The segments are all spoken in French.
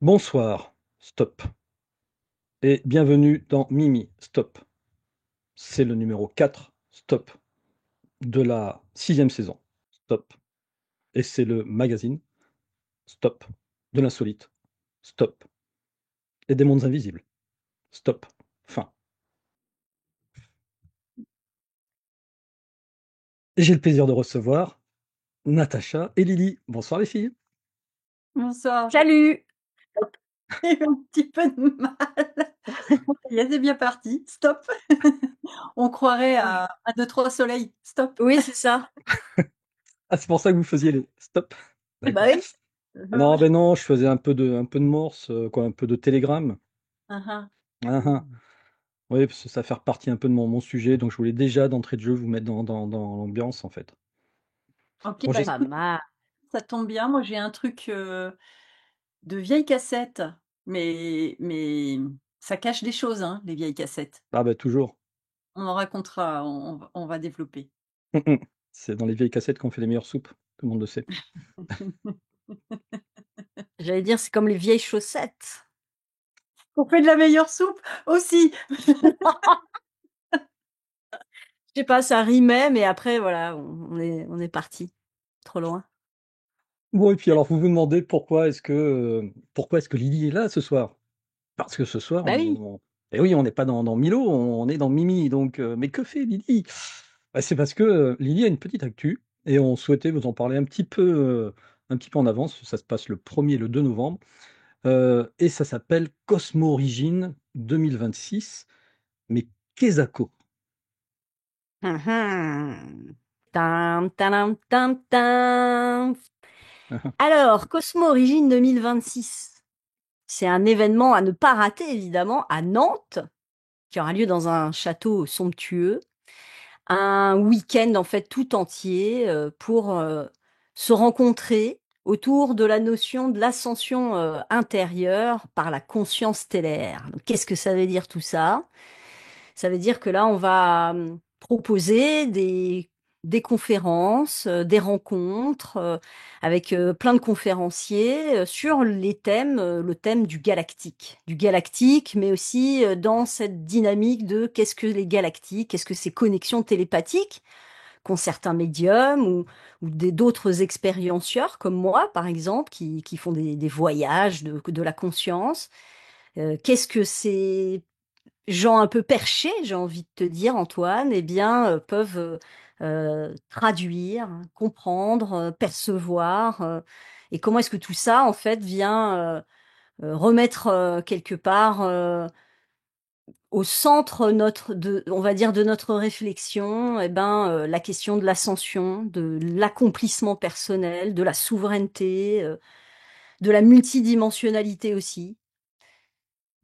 Bonsoir, stop, et bienvenue dans Mimi, stop. C'est le numéro 4, stop, de la sixième saison, stop. Et c'est le magazine, stop, de l'insolite, stop, et des mondes invisibles, stop, fin. Et j'ai le plaisir de recevoir Natacha et Lily. Bonsoir les filles. Bonsoir, Salut! j'ai eu un petit peu de mal. Ça y est, c'est bien parti. Stop. On croirait à 2-3 soleils. Stop. Oui, c'est ça. Ah, c'est pour ça que vous faisiez les stop. Bah D'accord. oui. Ah non, ben non, je faisais un peu de morse, quoi, un peu de télégramme. Ah, Ah, ah. Oui, parce que ça fait partie un peu de mon sujet, donc je voulais déjà d'entrée de jeu vous mettre dans l'ambiance en fait. ah. Ok, Bon, bah Pas écoute, mal. ça tombe bien. Moi, j'ai un truc de vieilles cassettes, mais ça cache des choses, hein, les vieilles cassettes. Ah bah toujours. On en racontera, on va développer. C'est dans les vieilles cassettes qu'on fait les meilleures soupes, tout le monde le sait. J'allais dire, c'est comme les vieilles chaussettes. On fait de la meilleure soupe aussi. Je sais pas, ça rimait, mais après, voilà, on est parti trop loin. Bon, et puis alors vous vous demandez pourquoi est-ce que Lily est là ce soir? Parce que ce soir, Bah oui. eh oui, on n'est pas dans Milo, on est dans Mimi, donc mais que fait Lily? Bah, c'est parce que Lily a une petite actu et on souhaitait vous en parler un petit peu en avance. Ça se passe le 1er et le 2 novembre et ça s'appelle Cosmo Origine 2026. Mais qu'est-ce? Tam, tadam, tam, tam. Alors, Cosmo Origine 2026. C'est un événement à ne pas rater, évidemment, à Nantes, qui aura lieu dans un château somptueux. Un week-end, en fait, tout entier, pour, se rencontrer autour de la notion de l'ascension, intérieure par la conscience stellaire. Donc qu'est-ce que ça veut dire tout ça? Ça veut dire que là, on va, proposer des conférences, des rencontres, avec, plein de conférenciers, sur les thèmes, le thème du galactique. Du galactique, mais aussi, dans cette dynamique de qu'est-ce que les galactiques? Qu'est-ce que ces connexions télépathiques qu'ont certains médiums ou d'autres expériencieurs comme moi, par exemple, qui font des voyages de la conscience? Qu'est-ce que ces gens un peu perchés, j'ai envie de te dire, Antoine, eh bien, peuvent traduire, comprendre, percevoir. Et comment est-ce que tout ça, en fait, vient remettre quelque part au centre on va dire, de notre réflexion, eh ben, la question de l'ascension, de l'accomplissement personnel, de la souveraineté, de la multidimensionnalité aussi.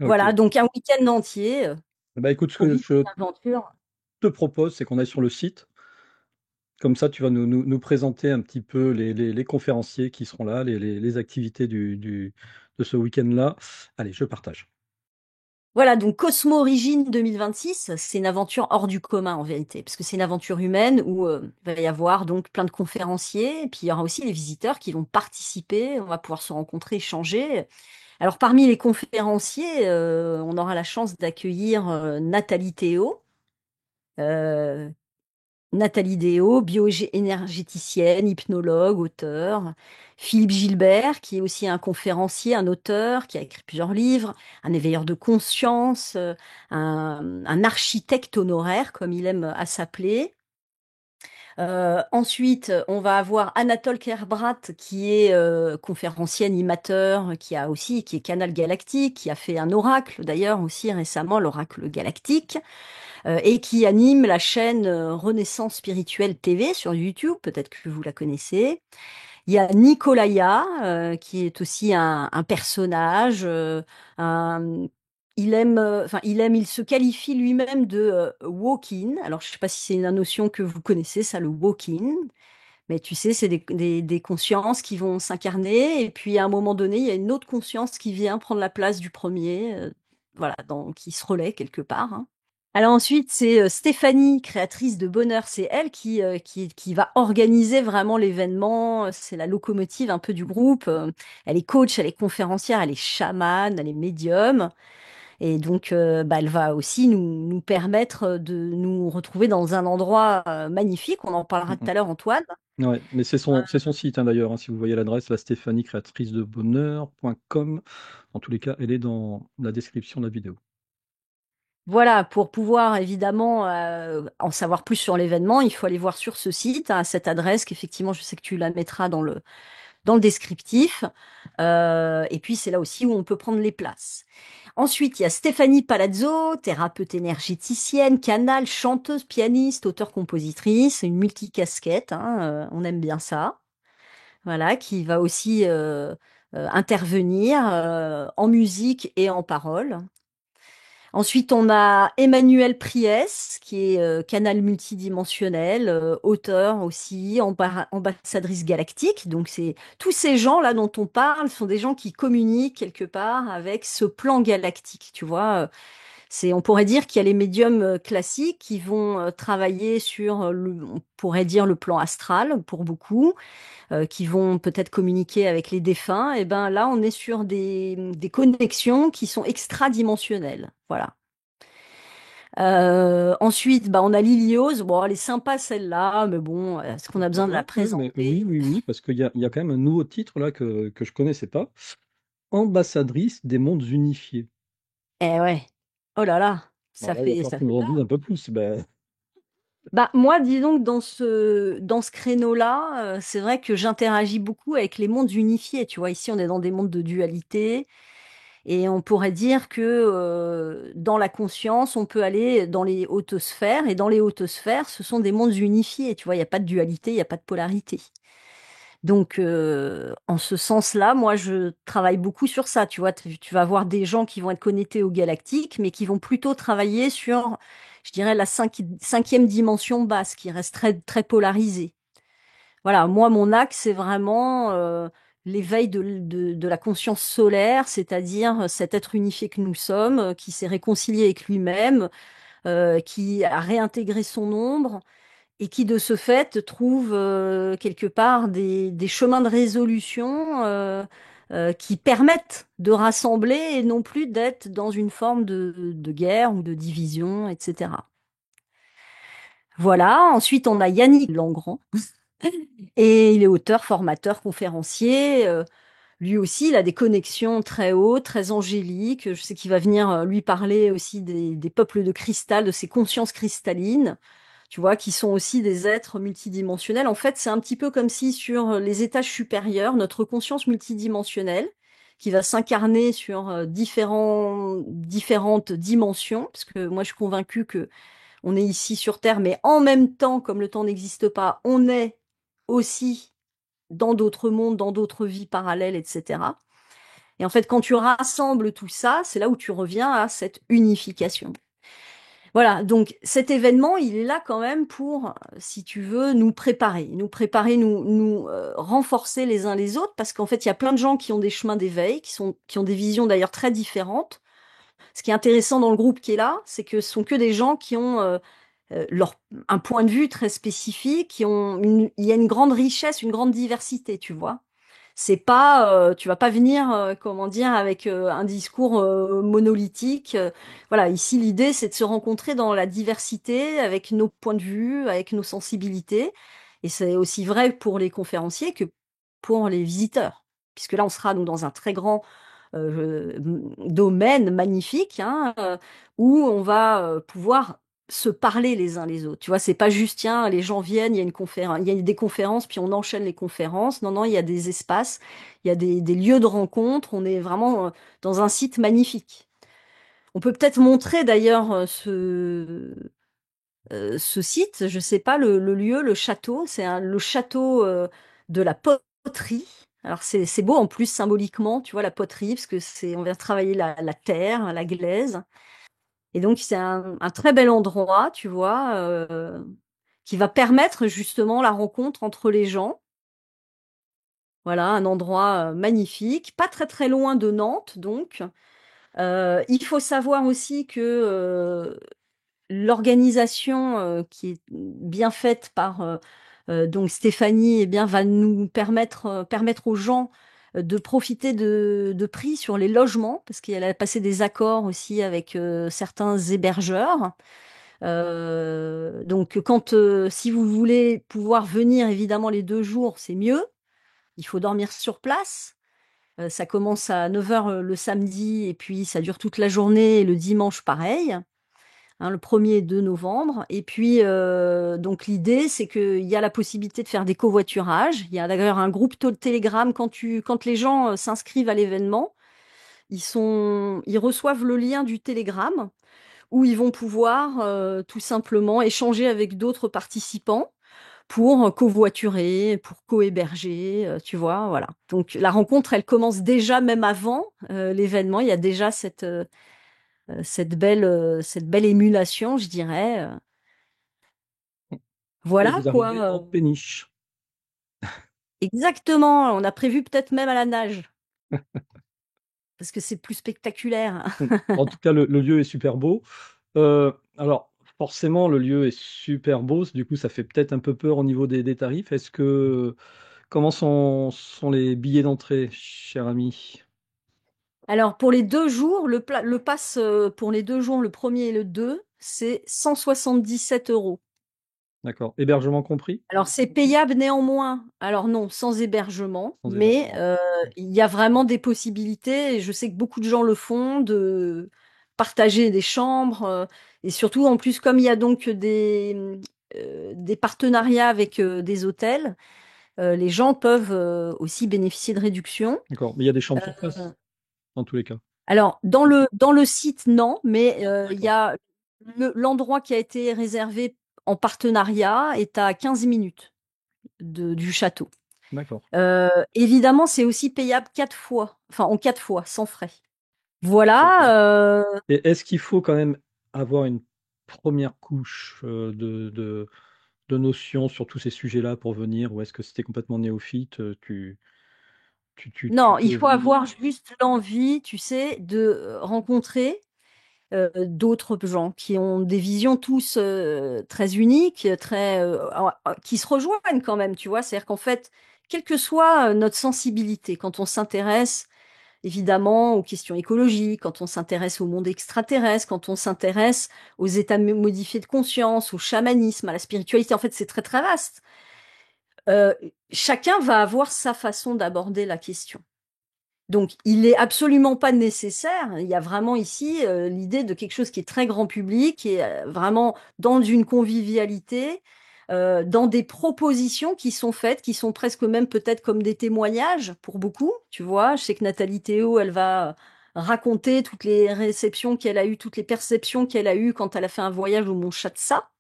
Voilà, OK. donc un week-end entier Bah, écoute, ce pour que vivre je une aventure. te propose, c'est qu'on aille sur le site. Comme ça, tu vas nous présenter un petit peu les conférenciers qui seront là, les activités de ce week-end-là. Allez, je partage. Voilà, donc Cosmo Origine 2026, c'est une aventure hors du commun en vérité, parce que c'est une aventure humaine où il va y avoir donc plein de conférenciers, et puis il y aura aussi les visiteurs qui vont participer, on va pouvoir se rencontrer, échanger. Alors parmi les conférenciers, on aura la chance d'accueillir Nathalie Théo, euh, Nathalie Déo, bioénergéticienne, hypnologue, auteur. Philippe Gilbert, qui est aussi un conférencier, un auteur, qui a écrit plusieurs livres, un éveilleur de conscience, un architecte honoraire, comme il aime à s'appeler. Ensuite, on va avoir Anatole Kerbrat, qui est conférencier, animateur, qui est Canal Galactique, qui a fait un oracle d'ailleurs aussi récemment, l'oracle galactique et qui anime la chaîne Renaissance Spirituelle TV sur YouTube, peut-être que vous la connaissez. Il y a Nicolaya, qui est aussi un personnage. Un- il se qualifie lui-même de walk-in. Alors, je ne sais pas si c'est une notion que vous connaissez, ça, le walk-in. Mais tu sais, c'est des consciences qui vont s'incarner, et puis à un moment donné, il y a une autre conscience qui vient prendre la place du premier, voilà, qui se relaie quelque part, hein. Alors ensuite, c'est Stéphanie, créatrice de Bonheur. C'est elle qui va organiser vraiment l'événement. C'est la locomotive un peu du groupe. Elle est coach, elle est conférencière, elle est chamane, elle est médium. Et donc, elle va aussi nous permettre de nous retrouver dans un endroit magnifique. On en parlera tout Mm, à l'heure, Antoine. ouais, mais c'est son site hein, d'ailleurs, hein, si vous voyez l'adresse, la Stéphanie créatrice de bonheur.com. En tous les cas, elle est dans la description de la vidéo. Voilà, pour pouvoir évidemment en savoir plus sur l'événement, il faut aller voir sur ce site, à cette adresse qu'effectivement, je sais que tu la mettras dans le descriptif. Et puis, c'est là aussi où on peut prendre les places. Ensuite, il y a Stéphanie Palazzo, thérapeute énergéticienne, canal, chanteuse, pianiste, auteure-compositrice, une multicasquette, hein, on aime bien ça. Voilà, qui va aussi intervenir en musique et en parole. Ensuite, on a Emmanuel Priès, qui est canal multidimensionnel, auteur aussi, ambassadrice galactique. Donc, c'est tous ces gens-là dont on parle sont des gens qui communiquent quelque part avec ce plan galactique. Tu vois, on pourrait dire qu'il y a les médiums classiques qui vont travailler sur, on pourrait dire le plan astral pour beaucoup, qui vont peut-être communiquer avec les défunts. Et ben là, on est sur des connexions qui sont extradimensionnelles. Voilà. Ensuite, on a Liliose. Bon, elle est sympa celle-là, mais bon, est-ce qu'on a besoin de la Mais oui, présenter? oui, oui, parce qu'il y a quand même un nouveau titre là que je connaissais pas. Ambassadrice des mondes unifiés. Eh ouais. Oh là là, Bon, ça là, il va fait, falloir que ça tu fait nous en dises peur. un peu plus. Ben, Moi, disons que dans ce créneau-là, c'est vrai que j'interagis beaucoup avec les mondes unifiés. Tu vois, ici, on est dans des mondes de dualité. Et on pourrait dire que dans la conscience, on peut aller dans les hautes sphères. Et dans les hautes sphères, ce sont des mondes unifiés. Tu vois, il n'y a pas de dualité, il n'y a pas de polarité. Donc, en ce sens-là, moi, je travaille beaucoup sur ça. Tu vois, tu vas avoir des gens qui vont être connectés au galactique, mais qui vont plutôt travailler sur, je dirais, la cinquième dimension basse, qui reste très, très polarisée. Voilà, moi, mon axe, c'est vraiment l'éveil de la conscience solaire, c'est-à-dire cet être unifié que nous sommes, qui s'est réconcilié avec lui-même, qui a réintégré son ombre et qui, de ce fait, trouve quelque part des chemins de résolution qui permettent de rassembler et non plus d'être dans une forme de guerre ou de division, etc. Voilà, ensuite on a Yannick Langrand. Et il est auteur, formateur, conférencier. Lui aussi, il a des connexions très hautes, très angéliques. Je sais qu'il va venir lui parler aussi des peuples de cristal, de ces consciences cristallines, tu vois, qui sont aussi des êtres multidimensionnels. En fait, c'est un petit peu comme si sur les étages supérieurs, notre conscience multidimensionnelle, qui va s'incarner sur différentes dimensions, parce que moi, je suis convaincue que on est ici sur Terre, mais en même temps, comme le temps n'existe pas, on est aussi dans d'autres mondes, dans d'autres vies parallèles, etc. Et en fait, quand tu rassembles tout ça, c'est là où tu reviens à cette unification. Voilà, donc cet événement, il est là quand même pour, si tu veux, nous renforcer les uns les autres, parce qu'en fait, il y a plein de gens qui ont des chemins d'éveil, qui ont des visions d'ailleurs très différentes. Ce qui est intéressant dans le groupe qui est là, c'est que ce sont que des gens qui ont un point de vue très spécifique, il y a une grande richesse, une grande diversité, tu vois. C'est pas, tu vas pas venir, comment dire, avec un discours monolithique. Voilà, ici l'idée c'est de se rencontrer dans la diversité, avec nos points de vue, avec nos sensibilités. Et c'est aussi vrai pour les conférenciers que pour les visiteurs, puisque là on sera donc dans un très grand domaine magnifique, hein, où on va pouvoir se parler les uns les autres. Tu vois, c'est pas juste, tiens, les gens viennent, il y a une conférence, il y a des conférences, puis on enchaîne les conférences. Non, non, il y a des espaces, il y a des lieux de rencontre. On est vraiment dans un site magnifique. On peut peut-être montrer d'ailleurs ce site, je sais pas, le lieu, le château. Le château de la poterie. Alors c'est beau en plus symboliquement, tu vois, la poterie, parce que on vient travailler la terre, la glaise. Et donc, c'est un très bel endroit, tu vois, qui va permettre justement la rencontre entre les gens. Voilà, un endroit magnifique, pas très très loin de Nantes, donc. Il faut savoir aussi que l'organisation qui est bien faite par donc Stéphanie, eh bien, va nous permettre aux gens de profiter de prix sur les logements, parce qu'elle a passé des accords aussi avec certains hébergeurs. Donc, si vous voulez pouvoir venir, évidemment, les 2 jours, c'est mieux. Il faut dormir sur place. Ça commence à 9 heures le samedi et puis ça dure toute la journée et le dimanche pareil, hein, le 1er et 2 novembre. Et puis, donc l'idée, c'est qu'il y a la possibilité de faire des covoiturages. Il y a d'ailleurs un groupe Telegram quand les gens s'inscrivent à l'événement, ils reçoivent le lien du Telegram où ils vont pouvoir tout simplement échanger avec d'autres participants pour covoiturer, pour co-héberger, tu vois, voilà. Donc la rencontre, elle commence déjà même avant l'événement. Il y a déjà cette belle émulation, je dirais. Et Voilà vous quoi. arrivez en péniche. Exactement. On a prévu peut-être même à la nage parce que c'est plus spectaculaire. En tout cas, le lieu est super beau. Alors, forcément, le lieu est super beau. Du coup, ça fait peut-être un peu peur au niveau des tarifs. Comment sont les billets d'entrée, cher ami? Alors pour les 2 jours, le pass pour les 2 jours, le premier et le 2, c'est 177 €. D'accord. Hébergement compris? Alors, c'est payable néanmoins. Alors non, sans hébergement, Sans mais hébergement. il y a vraiment des possibilités, et je sais que beaucoup de gens le font, de partager des chambres, et surtout, en plus, comme il y a donc des partenariats avec des hôtels, les gens peuvent aussi bénéficier de réductions. D'accord. Mais il y a des chambres sur Euh, place, dans tous les cas. alors, dans le site, non, mais il y D'accord. a l'endroit qui a été réservé en partenariat est à 15 minutes du château. D'accord. Évidemment, c'est aussi payable 4 fois, enfin en 4 fois, sans frais. D'accord. Voilà. Et est-ce qu'il faut quand même avoir une première couche de notions sur tous ces sujets-là pour venir, ou est-ce que c'était complètement néophyte? Tu Non, il peux faut venir. avoir juste l'envie, tu sais, de rencontrer d'autres gens qui ont des visions tous très uniques, qui se rejoignent quand même, tu vois. C'est-à-dire qu'en fait, quelle que soit notre sensibilité, quand on s'intéresse évidemment aux questions écologiques, quand on s'intéresse au monde extraterrestre, quand on s'intéresse aux états modifiés de conscience, au chamanisme, à la spiritualité. En fait, c'est très très vaste. Euh, Chacun va avoir sa façon d'aborder la question. Donc, il n'est absolument pas nécessaire. Il y a vraiment ici l'idée de quelque chose qui est très grand public, qui est vraiment dans une convivialité, dans des propositions qui sont faites, qui sont presque même peut-être comme des témoignages pour beaucoup. Tu vois, je sais que Nathalie Théo, elle va raconter toutes les réceptions qu'elle a eues, toutes les perceptions qu'elle a eues quand elle a fait un voyage au Mont Chatsa.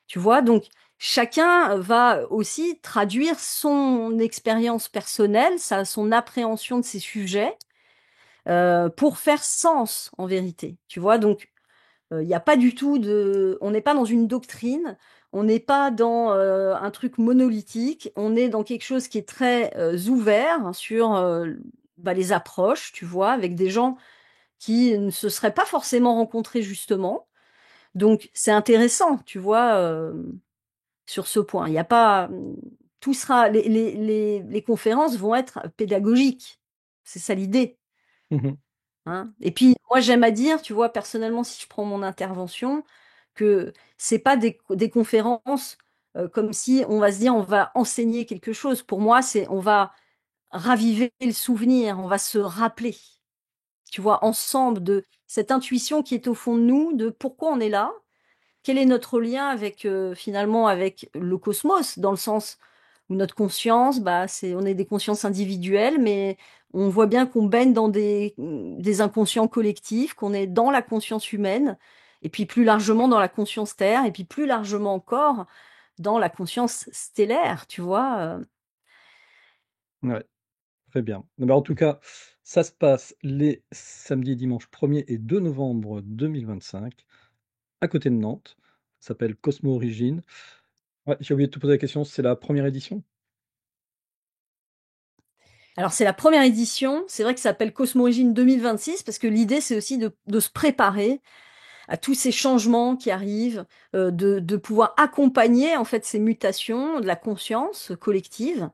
Tu vois, donc chacun va aussi traduire son expérience personnelle, son appréhension de ces sujets pour faire sens en vérité. Tu vois, donc il n'y a pas du tout on n'est pas dans une doctrine, on n'est pas dans un truc monolithique, on est dans quelque chose qui est très ouvert sur les approches, tu vois, avec des gens qui ne se seraient pas forcément rencontrés justement. Donc c'est intéressant, tu vois, sur ce point. Il n'y a pas, tout sera, les conférences vont être pédagogiques. C'est ça l'idée. Mhm. Hein. Et puis, moi, j'aime à dire, tu vois, personnellement, si je prends mon intervention, que c'est pas des conférences comme si on va se dire on va enseigner quelque chose. Pour moi, c'est on va raviver le souvenir, on va se rappeler, tu vois, ensemble de cette intuition qui est au fond de nous, de pourquoi on est là, quel est notre lien avec finalement avec le cosmos, dans le sens où notre conscience, on est des consciences individuelles, mais on voit bien qu'on baigne dans des inconscients collectifs, qu'on est dans la conscience humaine, et puis plus largement dans la conscience terre, et puis plus largement encore dans la conscience stellaire, tu vois. Ouais, très bien. Ben, en tout cas, ça se passe les samedis et dimanches 1er et 2 novembre 2025, à côté de Nantes. Ça s'appelle Cosmo Origine. Ouais, j'ai oublié de te poser la question, c'est la première édition? Alors c'est la première édition, c'est vrai que ça s'appelle Cosmo Origine 2026, parce que l'idée c'est aussi de se préparer à tous ces changements qui arrivent, de pouvoir accompagner en fait ces mutations de la conscience collective.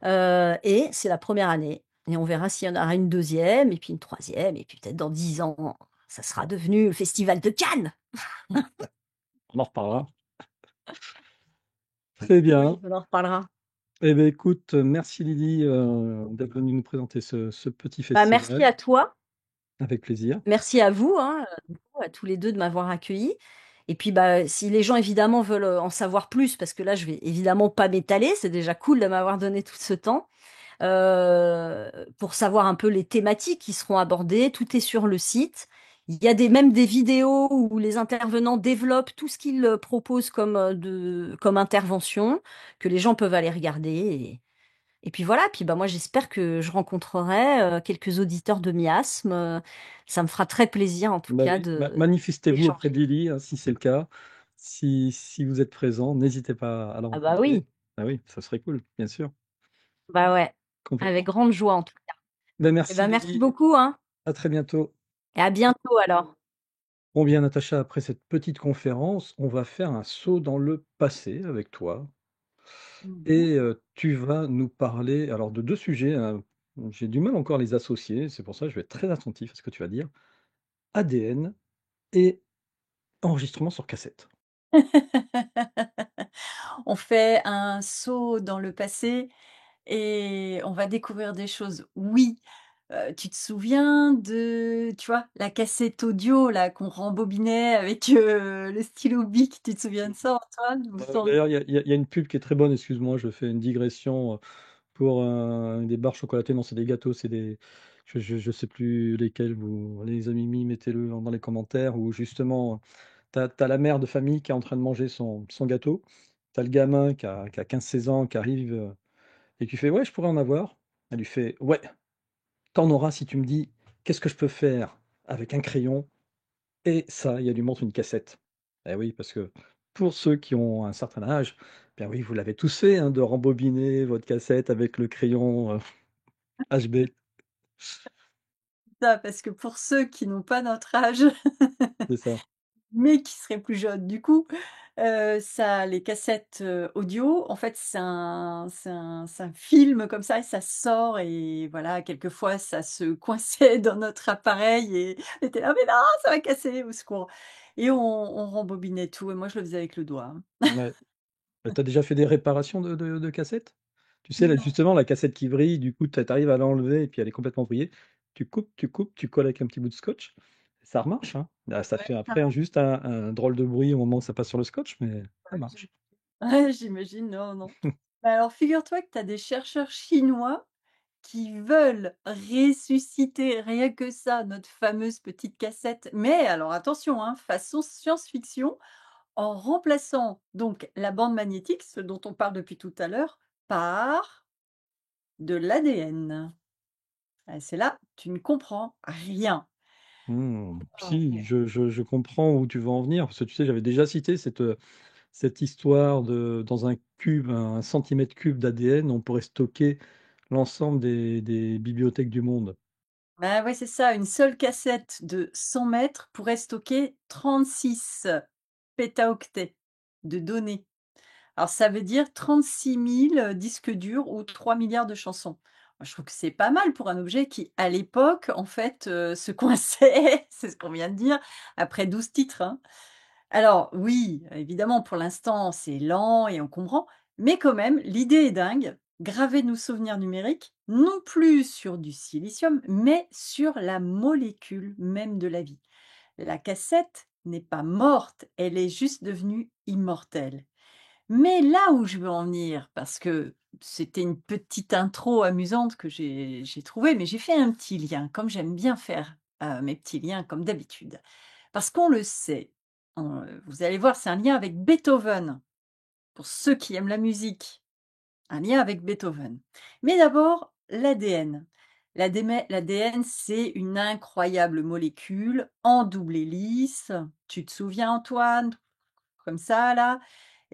Et c'est la première année et on verra s'il y en aura une deuxième et puis une troisième et puis peut-être dans 10 ans, ça sera devenu le festival de Cannes. On en reparlera. Très Oui, bien. on en reparlera. Eh beh, écoute, merci Lydie, d'être venue nous présenter ce petit Bah, merci festival. à toi, Avec plaisir. merci à vous, hein, du coup, à tous les 2 de m'avoir accueillie et puis, bah, si les gens évidemment veulent, en savoir plus parce que là je vais évidemment pas m'étaler, c'est déjà cool de m'avoir donné tout ce temps. Pour savoir un peu les thématiques qui seront abordées. Tout est sur le site. Il y a même des vidéos où les intervenants développent tout ce qu'ils proposent comme intervention, que les gens peuvent aller regarder. Et puis voilà, puis bah moi j'espère que je rencontrerai quelques auditeurs de miasme. Ça me fera très plaisir en tout Bah cas oui, de manifestez-vous auprès d'échanger. de Lydie, hein, si c'est le cas. Si vous êtes présent, n'hésitez pas à la Ah bah rencontrer. oui, Ah oui, ça serait cool, bien sûr, bah ouais, avec complètement. grande joie en tout cas. Ben Et merci ben merci Lydie, beaucoup, hein, à très bientôt. et à bientôt alors. Bon bien Natacha, après cette petite conférence, on va faire un saut dans le passé avec toi Mhm. et tu vas nous parler alors de 2 sujets, j'ai du mal encore à les associer, c'est pour ça que je vais être très attentif à ce que tu vas dire. ADN et enregistrement sur cassette. On fait un saut dans le passé et on va découvrir des choses. Oui, tu te souviens de, tu vois, la cassette audio là qu'on rembobinait avec, le stylo Bic, tu te souviens de ça, Antoine? Ou sans D'ailleurs, il y a une pub qui est très bonne, excuse-moi, je fais une digression, pour, des barres chocolatées. Non, c'est des gâteaux, c'est des je sais plus lesquels, vous les amis, mettez-le dans les commentaires, où justement, tu as la mère de famille qui est en train de manger son gâteau. Tu as le gamin qui a 15-16 ans qui arrive, et qui fait: «Ouais, je pourrais en avoir». Elle lui fait: «Ouais, tu en auras si tu me dis qu'est-ce que je peux faire avec un crayon et ça», et elle lui montre une cassette. Eh oui, parce que pour ceux qui ont un certain âge, bien oui, vous l'avez tous fait, hein, de rembobiner votre cassette avec le crayon, HB. ça, parce que pour ceux qui n'ont pas notre âge, C'est ça. mais qui seraient plus jeunes du coup, ça les cassettes, audio, en fait, c'est un film comme ça et ça sort et voilà, quelquefois ça se coinçait dans notre appareil et on était là: «Mais non, ça va casser, au secours» et on rembobinait tout et moi je le faisais avec le doigt, hein. Ouais. Tu as déjà fait des réparations de cassettes? Tu sais, là, Non, justement, la cassette qui vrille, du coup, tu arrives à l'enlever et puis elle est complètement vrillée. Tu coupes, tu colles avec un petit bout de scotch. Ça remarche, hein. Ah, ça ouais, fait ça après juste un drôle de bruit au moment où ça passe sur le scotch, mais ça j'im marche. ouais, j'imagine, non, non. Bah, alors figure-toi que tu as des chercheurs chinois qui veulent ressusciter, rien que ça, notre fameuse petite cassette. Mais alors attention, hein, façon science-fiction, en remplaçant donc la bande magnétique, ce dont on parle depuis tout à l'heure, par de l'ADN. Ah, c'est là, tu ne comprends rien. Mmh. Ah, Si, je comprends où tu veux en venir, parce que tu sais, j'avais déjà cité cette histoire de dans un cube, un centimètre cube d'ADN, on pourrait stocker l'ensemble des bibliothèques du monde. bah ouais, c'est ça, une seule cassette de 100 mètres pourrait stocker 36 pétaoctets de données. Alors ça veut dire 36 000 disques durs ou 3 milliards de chansons. Moi, je trouve que c'est pas mal pour un objet qui, à l'époque, en fait, se coinçait, c'est ce qu'on vient de dire, après 12 titres, hein. Alors oui, évidemment, pour l'instant, c'est lent et encombrant, mais quand même, l'idée est dingue. Graver nos souvenirs numériques, non plus sur du silicium, mais sur la molécule même de la vie. La cassette n'est pas morte, elle est juste devenue immortelle. Mais là où je veux en venir, parce que c'était une petite intro amusante que j'ai trouvée, mais j'ai fait un petit lien, comme j'aime bien faire, mes petits liens comme d'habitude. Parce qu'on le sait, vous allez voir, c'est un lien avec Beethoven, pour ceux qui aiment la musique, un lien avec Beethoven. Mais d'abord, l'ADN. L'ADN, c'est une incroyable molécule en double hélice. Tu te souviens, Antoine? Comme ça là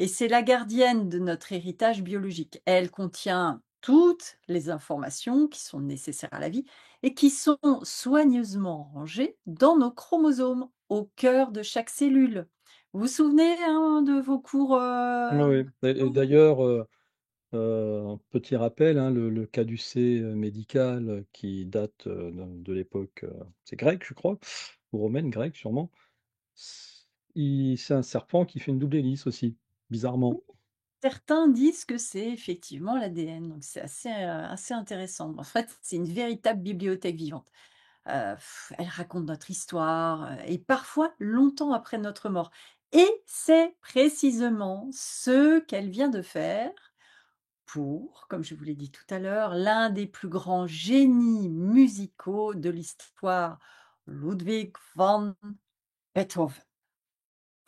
et c'est la gardienne de notre héritage biologique. Elle contient toutes les informations qui sont nécessaires à la vie et qui sont soigneusement rangées dans nos chromosomes, au cœur de chaque cellule. Vous vous souvenez, hein, de vos cours, Oui, oui. Et biologie? d'ailleurs, petit rappel, hein, le caducée, médical, qui date, de l'époque, c'est grec, je crois, ou romaine, grecque sûrement. C'est un serpent qui fait une double hélice aussi, bizarrement. Certains disent que c'est effectivement l'ADN, donc c'est assez intéressant. En fait, c'est une véritable bibliothèque vivante. Elle raconte notre histoire, et parfois longtemps après notre mort. Et c'est précisément ce qu'elle vient de faire pour, comme je vous l'ai dit tout à l'heure, l'un des plus grands génies musicaux de l'histoire, Ludwig van Beethoven.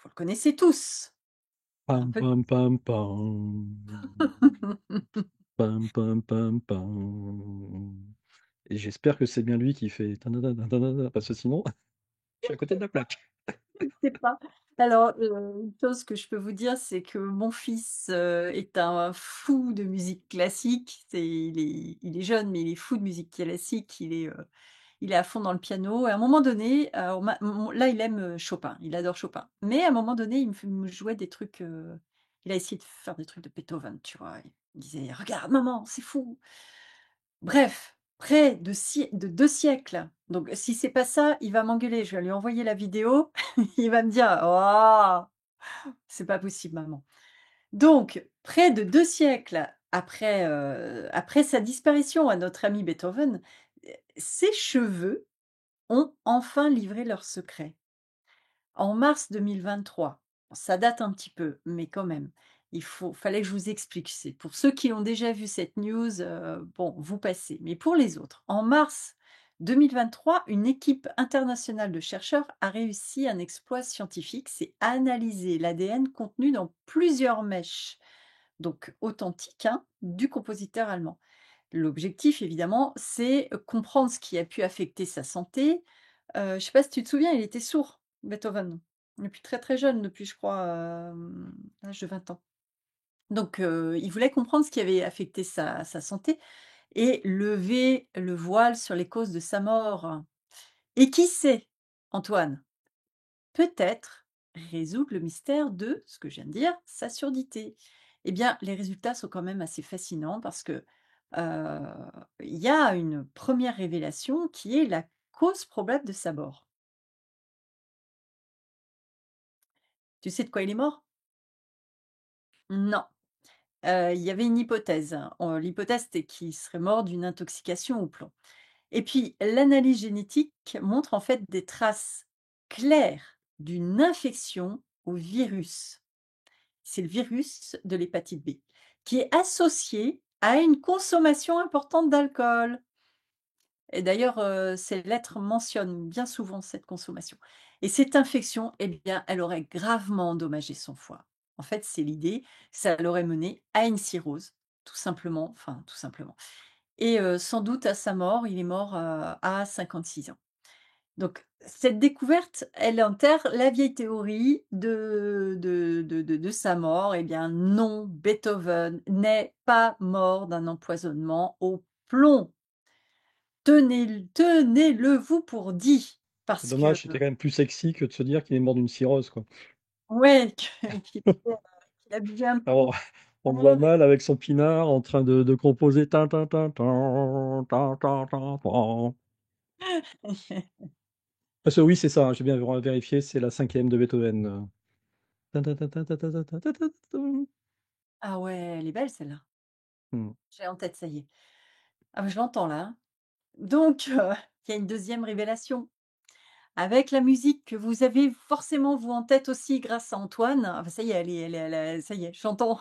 Vous le connaissez tous. Un Pam peu. pam pam pam. Pam pam pam pam. Et j'espère que c'est bien lui qui fait ta-da-da ta-da-da, parce que sinon, je suis à côté de la plaque. Je sais pas. Alors, une chose que je peux vous dire, c'est que mon fils, est un fou de musique classique. Il est jeune, mais il est fou de musique classique. Il est à fond dans le piano et à un moment donné, on m'a mon là, il aime, Chopin, il adore Chopin. Mais à un moment donné, il me jouait des trucs, il a essayé de faire des trucs de Beethoven, tu vois? Il me disait: «Regarde maman, c'est fou!» Bref, près de 2 siècles. Donc si c'est pas ça, il va m'engueuler. Je vais lui envoyer la vidéo, il va me dire: «Oh, c'est pas possible maman». Donc près de 2 siècles après sa disparition à notre ami Beethoven, ses cheveux ont enfin livré leurs secrets. En mars 2023, ça date un petit peu, mais quand même, fallait que je vous explique. C'est pour ceux qui ont déjà vu cette news, bon, vous passez. Mais pour les autres, en mars 2023, une équipe internationale de chercheurs a réussi un exploit scientifique, c'est analyser l'ADN contenu dans plusieurs mèches, donc authentiques, hein, du compositeur allemand. L'objectif, évidemment, c'est comprendre ce qui a pu affecter sa santé. Je sais pas si tu te souviens, il était sourd, Beethoven, depuis très, très jeune, depuis je crois, l'âge de 20 ans. Donc il voulait comprendre ce qui avait affecté sa santé et lever le voile sur les causes de sa mort. Et qui sait, Antoine? Peut-être résoudre le mystère de ce que je viens de dire, sa surdité. Eh bien, les résultats sont quand même assez fascinants parce que, heu, il y a une première révélation qui est la cause probable de sa mort. Tu sais de quoi il est mort? Non, il y avait une hypothèse, hein. L'hypothèse, c'était qu'il serait mort d'une intoxication au plomb. Et puis l'analyse génétique montre en fait des traces claires d'une infection au virus. C'est le virus de l'hépatite B, qui est associé à une consommation importante d'alcool. Et d'ailleurs, ces lettres mentionnent bien souvent cette consommation. Et cette infection, eh bien, elle aurait gravement endommagé son foie. En fait, c'est l'idée, ça l'aurait mené à une cirrhose, tout simplement, enfin tout simplement. Et sans doute à sa mort, il est mort, à 56 ans. Donc cette découverte, elle enterre la vieille théorie de sa mort. Eh bien non, Beethoven n'est pas mort d'un empoisonnement au plomb. Tenez-le vous pour dit, C'est parce que dommage, c'était quand même plus sexy que de se dire qu'il est mort d'une cirrhose, quoi. ouais, qu'il a buvait un peu. Alors, on le voit mal avec son pinard en train de composer tin tin tin tan, tan tan tan tan. Parce que oui, c'est ça, hein, j'ai bien vérifié, c'est la 5e de Beethoven, Tin tin tin tin tin tin tin tin tin tin. Ah ouais, elle est belle celle-là. Mmh. J'ai en tête, ça y est. Ah bah, je l'entends là, hein. Donc il y a une deuxième révélation. Avec la musique que vous avez forcément vous en tête aussi grâce à Antoine. Ah bah, ça y est, ça y est, j'entends.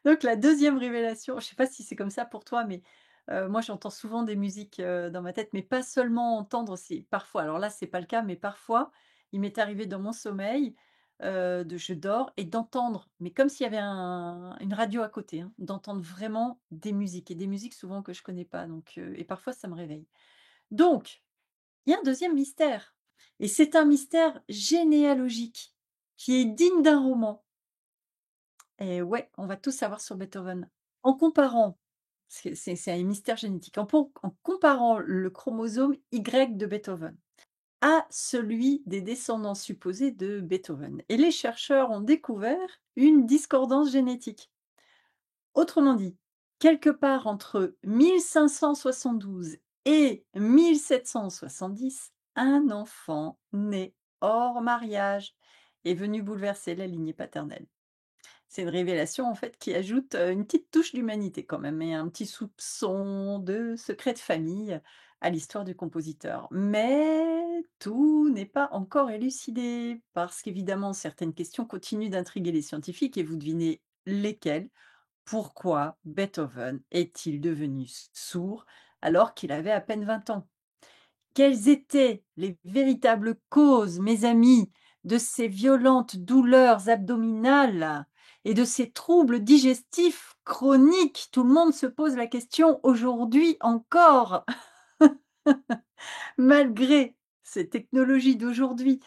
Donc la deuxième révélation, je sais pas si c'est comme ça pour toi, mais moi j'entends souvent des musiques, dans ma tête, mais pas seulement entendre, c'est parfois, alors là c'est pas le cas, mais parfois, il m'est arrivé dans mon sommeil, je dors et d'entendre, mais comme s'il y avait une radio à côté, hein, d'entendre vraiment des musiques et des musiques souvent que je connais pas, donc et parfois ça me réveille. Donc il y a un deuxième mystère et c'est un mystère généalogique qui est digne d'un roman et ouais, on va tout savoir sur Beethoven. En comparant, c'est un mystère génétique, en comparant le chromosome Y de Beethoven à celui des descendants supposés de Beethoven, et les chercheurs ont découvert une discordance génétique. Autrement dit, quelque part entre 1572 et 1770, un enfant né hors mariage est venu bouleverser la lignée paternelle. C'est une révélation en fait qui ajoute, une petite touche d'humanité quand même et un petit soupçon de secret de famille à l'histoire du compositeur. Mais tout n'est pas encore élucidé parce qu'évidemment certaines questions continuent d'intriguer les scientifiques et vous devinez lesquelles? Pourquoi Beethoven est-il devenu sourd alors qu'il avait à peine 20 ans? Quelles étaient les véritables causes, mes amis, de ces violentes douleurs abdominales et de ces troubles digestifs chroniques? Tout le monde se pose la question aujourd'hui encore, malgré ces technologies d'aujourd'hui.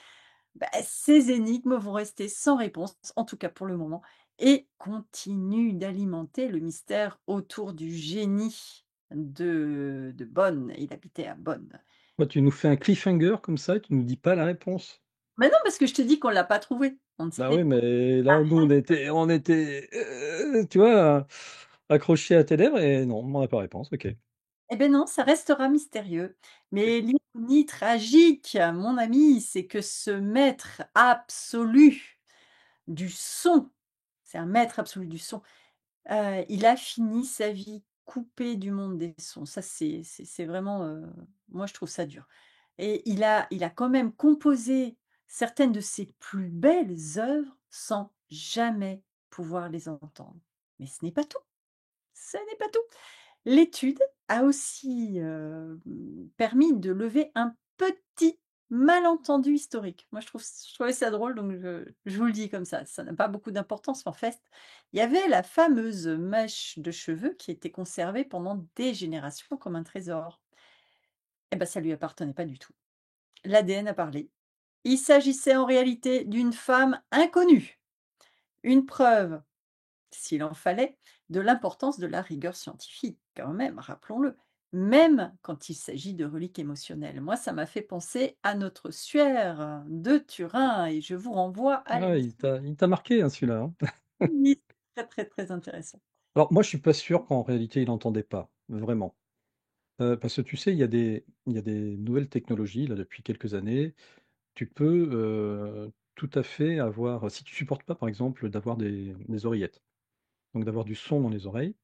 Ces énigmes vont rester sans réponse, en tout cas pour le moment, et continuent d'alimenter le mystère autour du génie de Bonn. Il habitait à Bonn. Toi, tu nous fais un cliffhanger comme ça et tu nous dis pas la réponse. Mais non, parce que je te dis qu'on l'a pas trouvé. On ne Bah oui, sait mais pas. là, nous, on était, tu vois, accrochés à tes lèvres et non, on n'a pas la réponse. Ok. Eh beh non, ça restera mystérieux. Mais l'ironie tragique, mon ami, c'est que ce maître absolu du son, c'est un maître absolu du son, il a fini sa vie coupé du monde des sons. Ça, c'est vraiment, moi, je trouve ça dur. Et il a quand même composé certaines de ses plus belles œuvres sans jamais pouvoir les entendre. Mais ce n'est pas tout, ce n'est pas tout. L'étude a aussi, permis de lever un petit malentendu historique. Moi, je trouvais ça drôle, donc je vous le dis comme ça n'a pas beaucoup d'importance. En fait, il y avait la fameuse mèche de cheveux qui était conservée pendant des générations comme un trésor. Eh ben, ça lui appartenait pas du tout. L'ADN a parlé. Il s'agissait en réalité d'une femme inconnue. Une preuve, s'il en fallait, de l'importance de la rigueur scientifique, quand même, rappelons-le, même quand il s'agit de reliques émotionnelles. Moi, ça m'a fait penser à notre Suaire de Turin et je vous renvoie à Ah, l'émission. il t'a marqué, hein, celui-là, hein. Oui, très, très, très intéressant. Alors, moi, je suis pas sûr qu'en réalité, il n'entendait pas, vraiment. Parce que tu sais, il y a des nouvelles technologies, là, depuis quelques années. Tu peux tout à fait avoir, si tu supportes pas, par exemple, d'avoir des oreillettes, donc d'avoir du son dans les oreilles,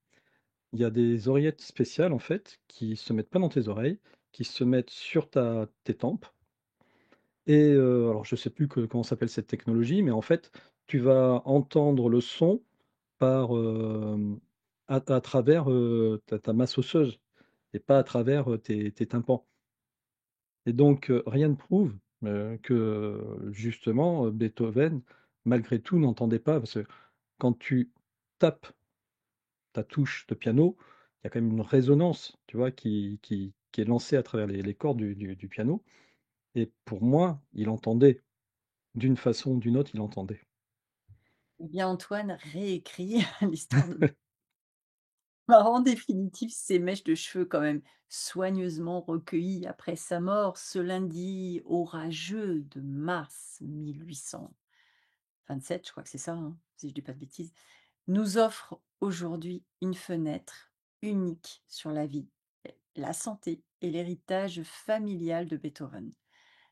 il y a des oreillettes spéciales, en fait, qui se mettent pas dans tes oreilles, qui se mettent sur tes tempes. Et alors je sais plus comment s'appelle cette technologie, mais en fait, tu vas entendre le son par, à travers, ta masse osseuse et pas à travers, tes tympans. Et donc rien ne prouve, que justement, Beethoven, malgré tout, n'entendait pas parce que quand tu tapes ta touche de piano, il y a quand même une résonance, tu vois, qui est lancée à travers les cordes du piano et pour moi, il entendait. D'une façon ou d'une autre, il entendait. Eh bien, Antoine réécrit l'histoire de en définitive, ces mèches de cheveux quand même soigneusement recueillies après sa mort ce lundi orageux de mars 1827, je crois que c'est ça, hein, si je dis pas de bêtises, nous offrent aujourd'hui une fenêtre unique sur la vie, la santé et l'héritage familial de Beethoven.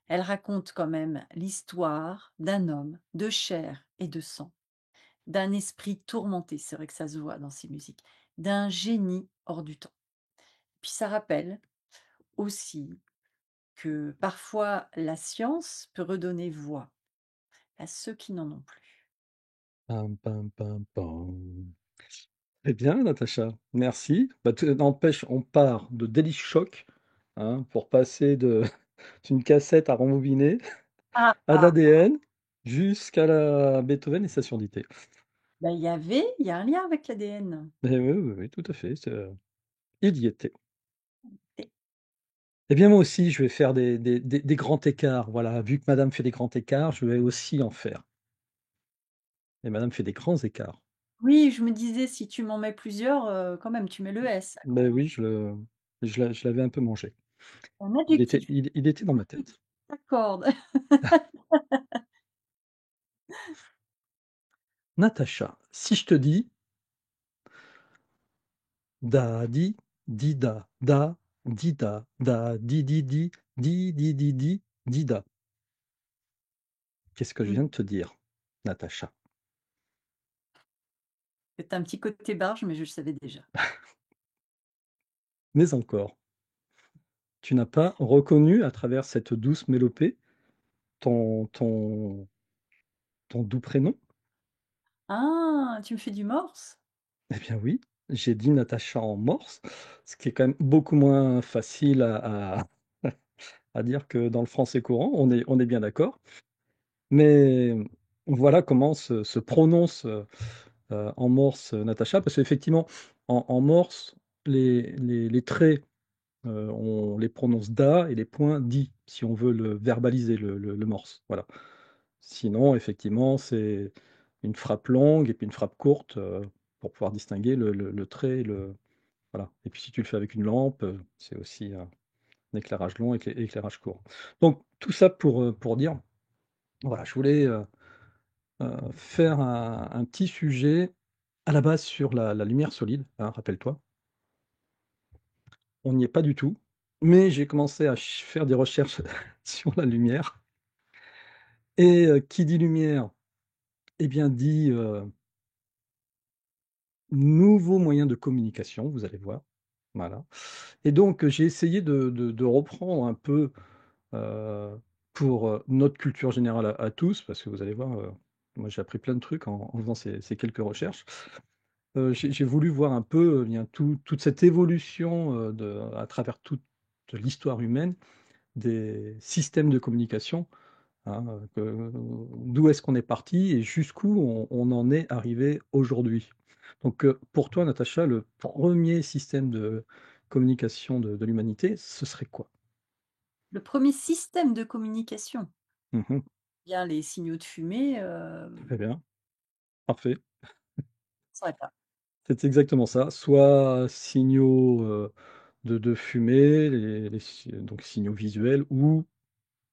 Elle raconte quand même l'histoire d'un homme de chair et de sang, d'un esprit tourmenté, c'est vrai que ça se voit dans ses musiques, d'un génie hors du temps. Puis ça rappelle aussi que parfois la science peut redonner voix à ceux qui n'en ont plus. Pam, pam, pam, pam. Très bien, Natacha, merci. Bah, n'empêche, on part de Daily Shock, hein, pour passer d'une cassette à rembobiner, Ah, à de ah, l'ADN, jusqu'à la Beethoven et sa surdité. il y a un lien avec l'ADN. Eh oui, oui, oui, tout à fait, il y était. Eh bien, moi aussi, je vais faire des grands écarts. Voilà, vu que madame fait des grands écarts, je vais aussi en faire. Et madame fait des grands écarts. Oui, je me disais si tu m'en mets plusieurs, quand même tu mets le S Ben alors, hein. oui, je l'avais un peu mangé. Un adjectif, Il était dans ma tête. j'accorde. Natacha, si je te dis da di, di da, da, di da, da, di da. Qu'est-ce que je Mmh. viens de te dire, Natacha? Tu un petit côté barge, mais je le savais déjà. Mais encore, tu n'as pas reconnu à travers cette douce mélopée ton ton ton doux prénom? Ah! Tu me fais du morse? Eh bien oui, j'ai dit Natacha en morse, ce qui est quand même beaucoup moins facile à dire que dans le français courant, on est bien d'accord. Mais voilà comment se prononce, en morse, Natacha, parce qu'effectivement, en morse, les traits, on les prononce da et les points di, si on veut le verbaliser, le morse, voilà. Sinon, effectivement, c'est une frappe longue et puis une frappe courte, pour pouvoir distinguer le trait et le voilà. Et puis si tu le fais avec une lampe, c'est aussi, un éclairage long, éclairage court. Donc tout ça pour dire, voilà, je voulais, faire un petit sujet à la base sur la lumière solide, hein, rappelle-toi. On n'y est pas du tout, mais j'ai commencé à faire des recherches sur la lumière et qui dit lumière, eh bien dit, nouveaux moyens de communication, vous allez voir, voilà. Et donc j'ai essayé de reprendre un peu, heu, pour, notre culture générale à tous, parce que vous allez voir, moi j'ai appris plein de trucs en faisant ces quelques recherches. J'ai voulu voir un peu, bien toute cette évolution, à travers toute l'histoire humaine des systèmes de communication, hein, d'où est-ce qu'on est parti et jusqu'où on en est arrivé aujourd'hui. Donc, pour toi, Natacha, le premier système de communication de l'humanité, ce serait quoi? Le premier système de communication, Mmh. bien les signaux de fumée, Très bien, parfait. je saurais pas. C'est exactement ça, soit signaux, de fumée, donc signaux visuels ou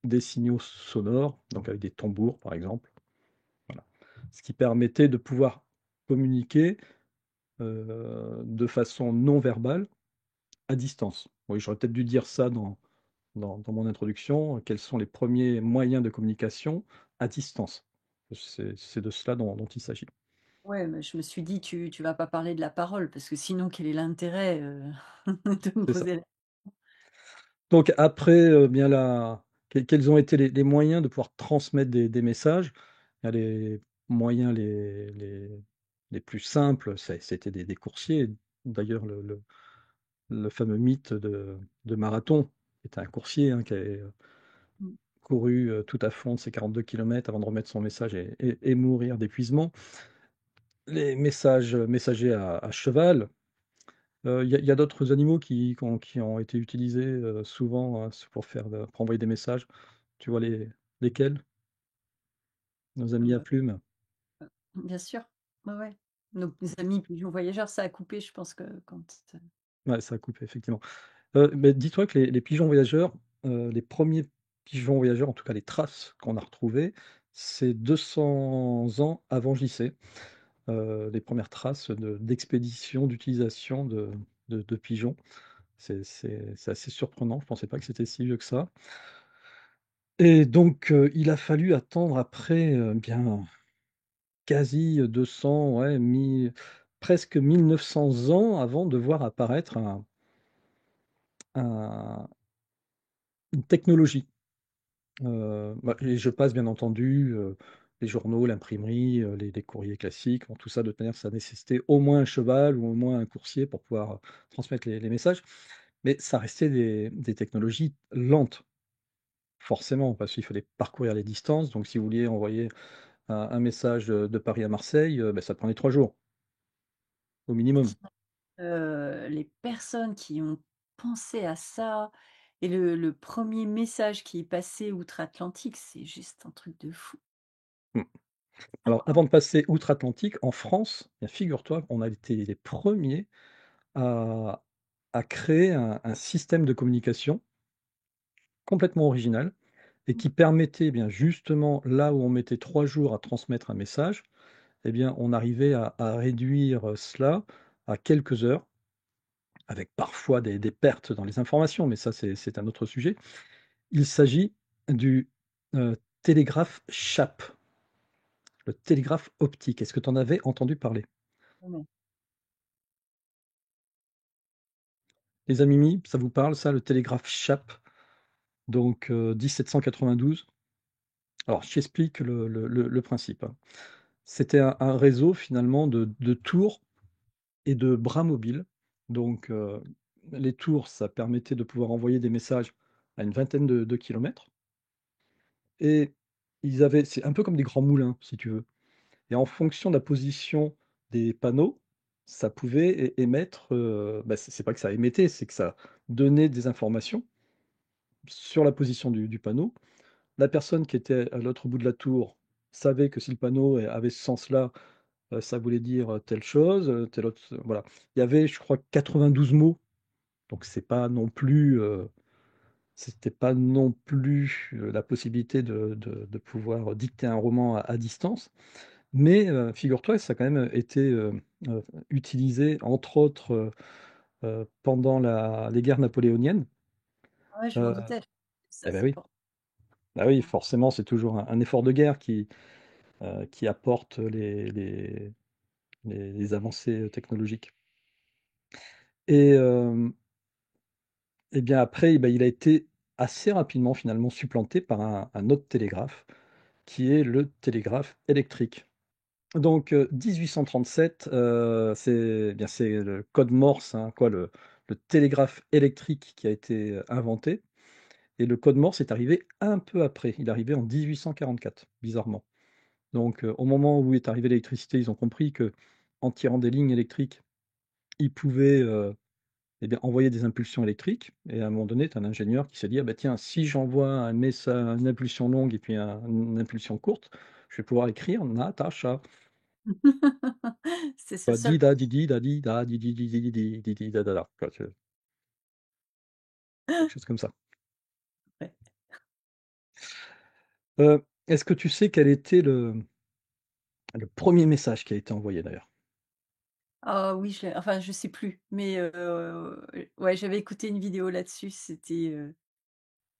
des signaux sonores, donc avec des tambours, par exemple, voilà. Ce qui permettait de pouvoir communiquer, de façon non verbale, à distance. Oui, j'aurais peut-être dû dire ça dans mon introduction, quels sont les premiers moyens de communication à distance. C'est de cela dont il s'agit. Ouais, mais je me suis dit: «Tu vas pas parler de la parole parce que sinon quel est l'intérêt, de me C'est ça. poser la». Donc après, bien la quels ont été les moyens de pouvoir transmettre des messages? Bah, les moyens les plus simples, c'était des coursiers. D'ailleurs, le fameux mythe de Marathon, qui était un coursier, hein, qui avait, Mmh. couru, tout à fond ses 42 kilomètres avant de remettre son message et mourir d'épuisement. Les messages, messagers à cheval, il y a d'autres animaux qui ont été utilisés, souvent, pour pour envoyer des messages. Tu vois lesquels? Nos amis à Bah, plumes? bien sûr. Ouais, ouais. Nos amis pigeons voyageurs, ça a coupé, je pense que quand, Ouais, ça a coupé effectivement. Mais dis-toi que les pigeons voyageurs, les premiers pigeons voyageurs, en tout cas les traces qu'on a retrouvées, c'est 200 ans avant JC. Les premières traces d'expédition, d'utilisation de pigeons. C'est assez surprenant, je pensais pas que c'était si vieux que ça. Et donc, il a fallu attendre après, bien quasi, 200, ouais, presque 1900 ans avant de voir apparaître un une technologie. Bah et je passe bien entendu, les journaux, l'imprimerie, les courriers classiques, bon tout ça de toute manière ça nécessitait au moins un cheval ou au moins un coursier pour pouvoir, transmettre les messages. Mais ça restait des technologies lentes, forcément, parce qu'il fallait parcourir les distances. Donc si vous vouliez envoyer un message, de Paris à Marseille, bah, ça prenait 3 jours, au minimum. les personnes qui ont pensé à ça et le 1er message qui est passé outre-Atlantique, c'est juste un truc de fou. Mmh. Alors, avant de passer outre-Atlantique, en France, bien, figure-toi, on a été les premiers à, à créer un système de communication complètement original et qui permettait, eh bien, justement, là où on mettait 3 jours à transmettre un message, eh bien, on arrivait à réduire cela à quelques heures, avec parfois des pertes dans les informations, mais ça, c'est un autre sujet. Il s'agit du télégraphe CHAP, le télégraphe optique. Est-ce que tu en avais entendu parler? Ouais. Les amis, ça vous parle, ça, le télégraphe CHAP? Donc 1792. Alors, je t'explique le principe, hein. C'était un réseau finalement de tours et de bras mobiles. Donc, les tours, ça permettait de pouvoir envoyer des messages à une vingtaine de kilomètres et c'est un peu comme des grands moulins, si tu veux, et en fonction de la position des panneaux, ça pouvait émettre, bah, c'est pas que ça émettait, c'est que ça donnait des informations sur la position du panneau. La personne qui était à l'autre bout de la tour savait que si le panneau avait ce sens-là, ça voulait dire, telle chose, telle autre, voilà. Il y avait, je crois, 92 mots, donc c'est pas non plus, c'était pas non plus, la possibilité de pouvoir dicter un roman à distance. Mais, figure-toi, ça a quand même été, utilisé entre autres, pendant les guerres napoléoniennes. Ouais, je m'en Heu, doutais. Ça, et bah, c'est oui. pour Bah, oui, forcément, c'est toujours un effort de guerre qui apporte les avancées technologiques. Et et bien après, eh ben, il a été assez rapidement finalement supplanté par un autre télégraphe, qui est le télégraphe électrique. Donc 1837, c'est le code Morse, hein, quoi, le télégraphe électrique qui a été, inventé, et le code Morse est arrivé un peu après. Il est arrivé en 1844, bizarrement. Donc au moment où est arrivée l'électricité, ils ont compris que en tirant des lignes électriques, ils pouvaient, eh bien, envoyer des impulsions électriques, et à un moment donné, tu as un ingénieur qui s'est dit: «Ah bah tiens, si j'envoie un message, une impulsion longue et puis une impulsion courte, je vais pouvoir écrire Natacha. C'est ce Quoi, seul di da di di da di da di di di di di di di da da da», quoi, quelque chose comme ça. ouais. Est-ce que tu sais quel était le 1er message qui a été envoyé d'ailleurs? Ah oui, enfin, je sais plus, mais ouais, j'avais écouté une vidéo là-dessus, c'était,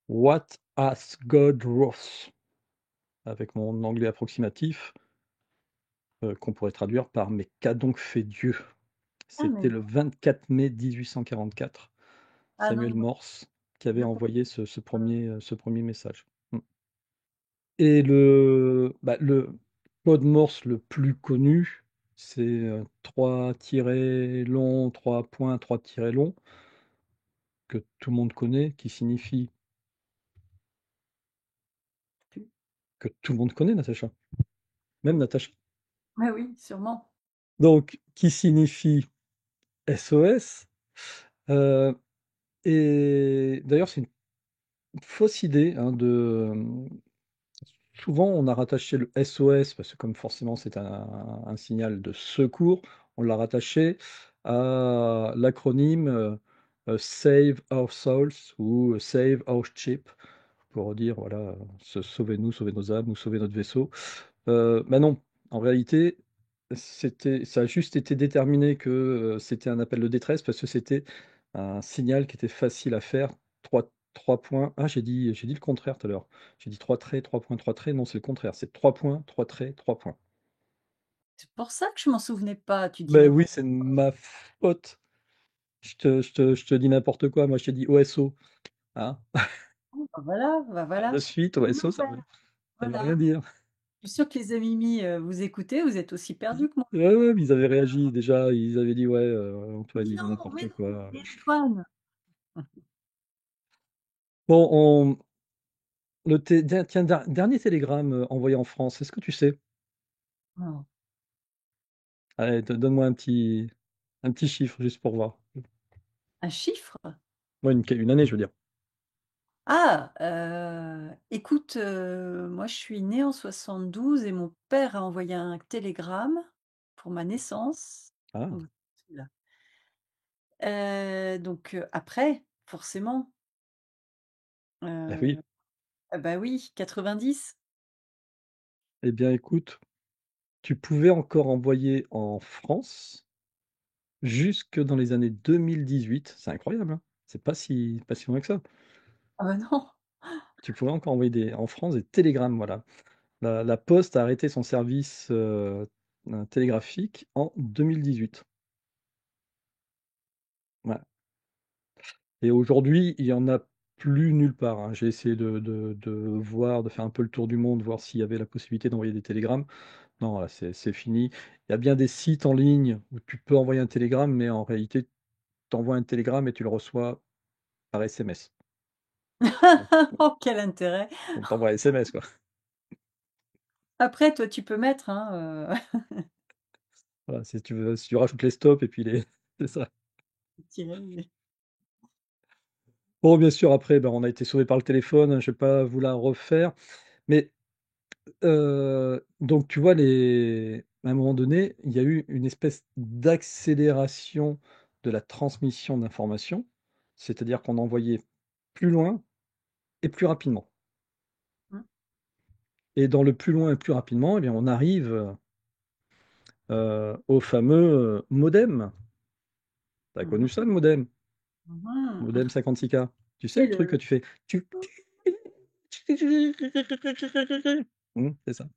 What has God wrought? Avec mon anglais approximatif, qu'on pourrait traduire par: «Mais qu'a donc fait Dieu?» ah mais C'était le 24 mai 1844, ah Samuel non, Morse qui avait non. envoyé ce premier message. Mmh. Et le code Morse le plus connu, c'est, 3 tirets longs, 3 points, 3 tirets longs, que tout le monde connaît, qui signifie que tout le monde connaît, Natacha, même Natacha. Ouais, oui, sûrement. Donc qui signifie SOS, heu et d'ailleurs, c'est une fausse idée, hein, souvent, on a rattaché le SOS, parce que comme forcément c'est un signal de secours, on l'a rattaché à l'acronyme, Save Our Souls ou Save Our Ship, pour dire voilà, sauvez-nous, sauvez nos âmes ou sauvez notre vaisseau. Bah non, en réalité, ça a juste été déterminé que, c'était un appel de détresse parce que c'était un signal qui était facile à faire. Trois points. Ah, j'ai dit le contraire tout à l'heure. J'ai dit 3 traits, 3 points, 3 traits. Non, c'est le contraire. C'est 3 points, 3 traits, 3 points. C'est pour ça que je m'en souvenais pas, tu dis Ben oui, n'importe c'est ma faute. Je te dis n'importe quoi. Moi, je t'ai dit OSO, hein. quoi. Bah Par voilà. de suite, Non, OSO, ça bah, veut ça veut rien voilà. dire. Je suis sûre que les Amimi, vous écoutez, vous êtes aussi perdus que moi. Ouais, ouais, mais ils avaient réagi déjà. Ils avaient dit: «Ouais, Antoine, il dit Mais n'importe non, quoi». mais Antoine! Bon, tiens, dernier télégramme, envoyé en France, est-ce que tu sais? Non. Allez, donne-moi un petit chiffre juste pour voir. Un chiffre? Ouais, une année, je veux dire. Ah, écoute, moi je suis née en 72 et mon père a envoyé un télégramme pour ma naissance. Ah, Mmh, là. Donc après, forcément, bah oui. heu, ah bah oui, 90. Eh bien écoute, tu pouvais encore envoyer en France jusque dans les années 2018. C'est incroyable, hein? C'est pas si loin que ça. Ah bah non! Tu pouvais encore envoyer en France des télégrammes, voilà. La Poste a arrêté son service, télégraphique en 2018. Ouais, et aujourd'hui, il y en a plus nulle part, hein. J'ai essayé de voir, de faire un peu le tour du monde, voir s'il y avait la possibilité d'envoyer des télégrammes. Non, là, c'est fini. Il y a bien des sites en ligne où tu peux envoyer un télégramme, mais en réalité, tu envoies un télégramme et tu le reçois par SMS. Donc Oh quel intérêt! on t'envoie un SMS, quoi. Après toi tu peux mettre, hein, Voilà, si tu rajoutes les stops et puis les c'est ça. tirer. Bon, bien sûr, après, ben, on a été sauvés par le téléphone, hein, je vais pas vous la refaire, mais donc tu vois à un moment donné, il y a eu une espèce d'accélération de la transmission d'informations, c'est-à-dire qu'on envoyait plus loin et plus rapidement, Mmh. et dans le plus loin et plus rapidement, eh bien, on arrive, au fameux, modem. Tu as Mmh connu mh. ça, le modem? Mmh mh. Modem 56K. Tu sais Et le truc que le tu fais? Tu c'est ça.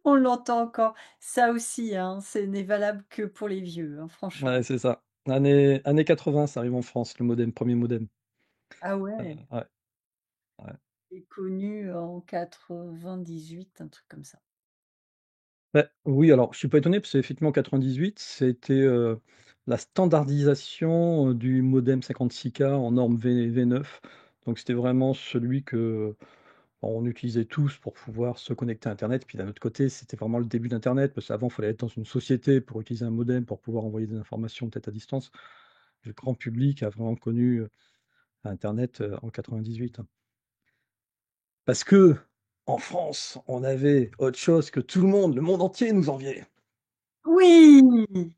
On l'entend encore. Ça aussi, hein, ce n'est valable que pour les vieux, hein, Ouais, franchement. c'est ça. Années 80, ça arrive en France, le modem, premier modem. Ah ouais, Ouais, ouais. c'est connu en 98, un truc comme ça. Bah, oui, alors je suis pas étonné parce qu'effectivement 98, c'était, la standardisation, du modem 56K en norme V9. Donc c'était vraiment celui que, bon, on utilisait tous pour pouvoir se connecter à internet. Puis d'un autre côté, c'était vraiment le début d'internet, parce qu'avant, il fallait être dans une société pour utiliser un modem, pour pouvoir envoyer des informations peut-être à distance. Le grand public a vraiment connu, internet, en 98, hein. Parce que en France, on avait autre chose que tout le monde entier nous enviait. Oui!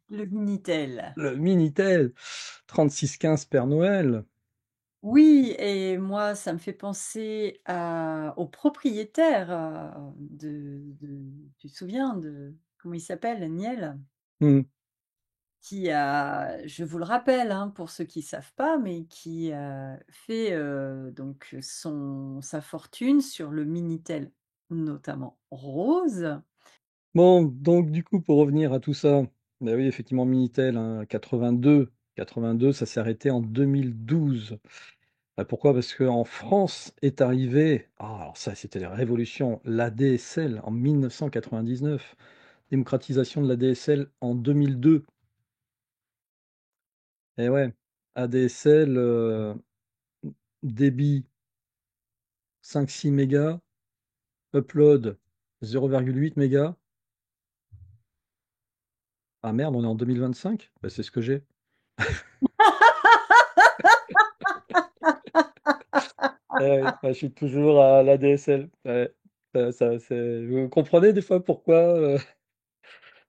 Le Minitel. Le Minitel 3615 Père Noël. Oui et moi, ça me fait penser au propriétaire, tu te souviens de comment il s'appelle? Niel? Mmh. Qui a, je vous le rappelle, hein, pour ceux qui savent pas, mais qui a fait, donc sa fortune sur le Minitel, notamment rose. Bon, donc du coup, pour revenir à tout ça, bah oui, effectivement, Minitel, hein, 82, ça s'est arrêté en 2012. Bah, pourquoi? Parce qu'en France est arrivé, alors ça, c'était la révolution, l'ADSL en 1999, démocratisation de l'ADSL en 2002. Et ouais, ADSL, débit 5-6 mégas, upload 0,8 mégas. Ah merde, on est en 2025? Bah, c'est ce que j'ai. Eh oui, bah, je suis toujours à l'ADSL. Ouais, vous comprenez des fois pourquoi,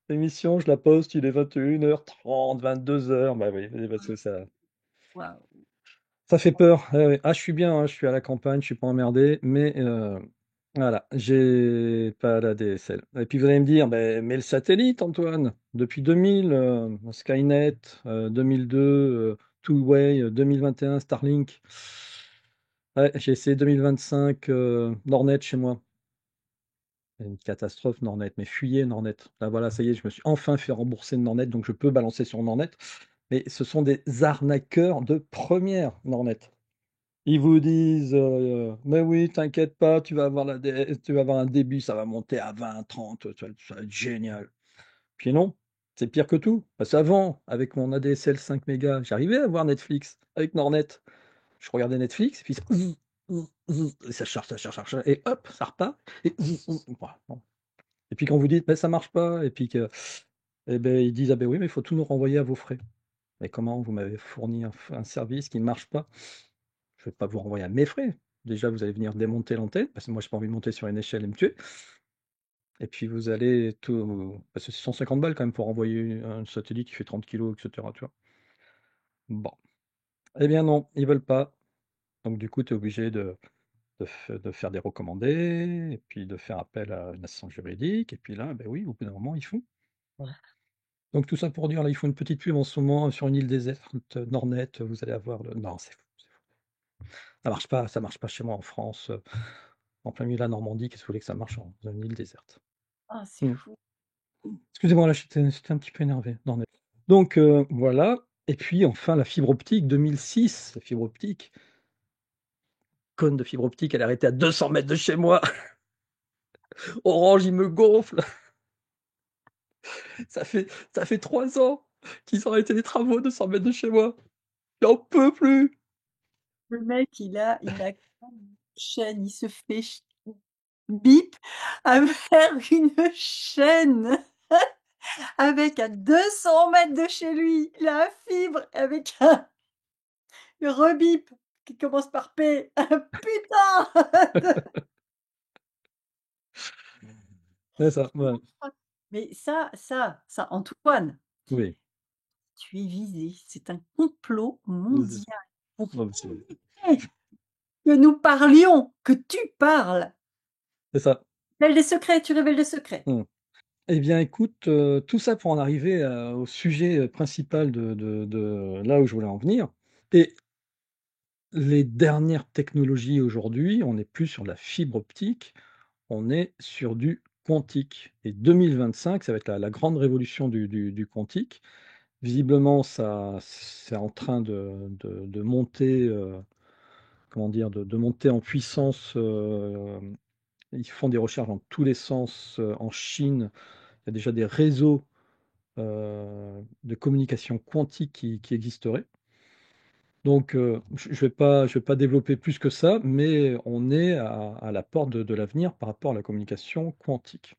l'émission, je la poste, il est 21h30, 22h. Bah oui, parce que Waouh! ça fait peur. Ouais, ouais. Ah, je suis bien, hein, je suis à la campagne, je suis pas emmerdé, mais voilà, j'ai pas la DSL. Et puis vous allez me dire: mais le satellite, Antoine, depuis 2000, Skynet, 2002, Two-Way, 2021, Starlink. Ouais, j'ai essayé 2025, Nordnet chez moi. C'est une catastrophe, Nordnet, mais fuyez Nordnet. Là voilà, ça y est, je me suis enfin fait rembourser de Nordnet, donc je peux balancer sur Nordnet. Mais ce sont des arnaqueurs de première, Nordnet. Ils vous disent, «Mais oui, t'inquiète pas, tu vas avoir un débit, ça va monter à 20, 30, ça va être génial». Puis non, c'est pire que tout. Parce qu'avant, avec mon ADSL 5 mégas, j'arrivais à voir Netflix avec Nordnet. Je regardais Netflix, puis ça charge, ça charge, ça charge, et hop, ça repart, et voilà, bon. Et puis quand vous dites: «Mais ça marche pas», et puis et beh, ils disent: «Ah beh oui, mais il faut tout nous renvoyer à vos frais». Mais comment? Vous m'avez fourni un service qui ne marche pas, je vais pas vous renvoyer à mes frais. Déjà, vous allez venir démonter l'antenne, parce que moi, j'ai pas envie de monter sur une échelle et me tuer. Et puis vous allez tout parce que c'est 150 balles quand même pour envoyer un satellite qui fait 30 kilos, et cetera, tu vois? Bon. Eh bien non, ils veulent pas. Donc du coup, tu es obligé de faire des recommandés et puis de faire appel à une assistance juridique et puis là, ben oui, au bout d'un moment, ils font. Voilà. Donc tout ça pour dire, là, ils font une petite pub en ce moment sur une île déserte, Nordnet, vous allez avoir le non, c'est fou, c'est fou. Ça marche pas chez moi en France, en plein milieu de la Normandie, qu'est-ce que vous voulez que ça marche dans une île déserte? Ah, c'est Mmh. fou. Excusez-moi, là, j'étais un petit peu énervé. Nordnet. Donc voilà et puis enfin la fibre optique 2006, la fibre optique, conne de fibre optique, elle est arrêtée à 200 mètres de chez moi. Orange, il me gonfle. Ça fait ça fait 3 ans qu'ils ont arrêté les travaux 200 mètres de chez moi. J'en peux plus. Le mec, il a une chaîne, il se fait bip à faire une chaîne avec à 200 mètres de chez lui la fibre avec un rebip qui commence par P. Putain! C'est ça, ouais. Mais ça, Antoine, Oui. tu es visé. C'est un complot mondial pour Non, mais éviter que nous parlions, que tu parles. c'est ça. Révèle des secrets, tu révèles des secrets. Mmh. Eh bien écoute, tout ça pour en arriver au sujet, principal de là où je voulais en venir et les dernières technologies aujourd'hui, on n'est plus sur la fibre optique, on est sur du quantique et 2025, ça va être la grande révolution du quantique. Visiblement, ça c'est en train de monter, comment dire? De monter en puissance, ils font des recherches dans tous les sens, en Chine. Il y a déjà des réseaux, de communication quantique qui existeraient. Donc, je vais pas développer plus que ça, mais on est à la porte de l'avenir par rapport à la communication quantique.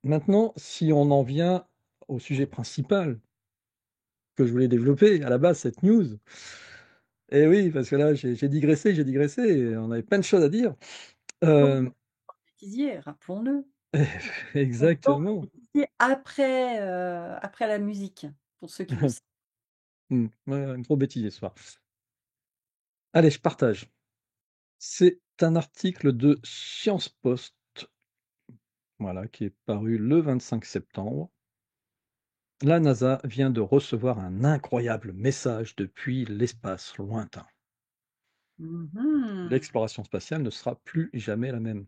Maintenant, si on en vient au sujet principal que je voulais développer à la base, cette news. Et oui, parce que là, j'ai digressé, et on avait plein de choses à dire. Donc, Hem, bêtisier, rappelons-le. Donc, exactement. bêtisier après, après la musique, pour ceux qui le savent. Ouais, ouais, un gros bêtisier ce soir. Allez, je partage. C'est un article de Science Post, voilà, qui est paru le 25 septembre. La NASA vient de recevoir un incroyable message depuis l'espace lointain. Mmh. L'exploration spatiale ne sera plus jamais la même.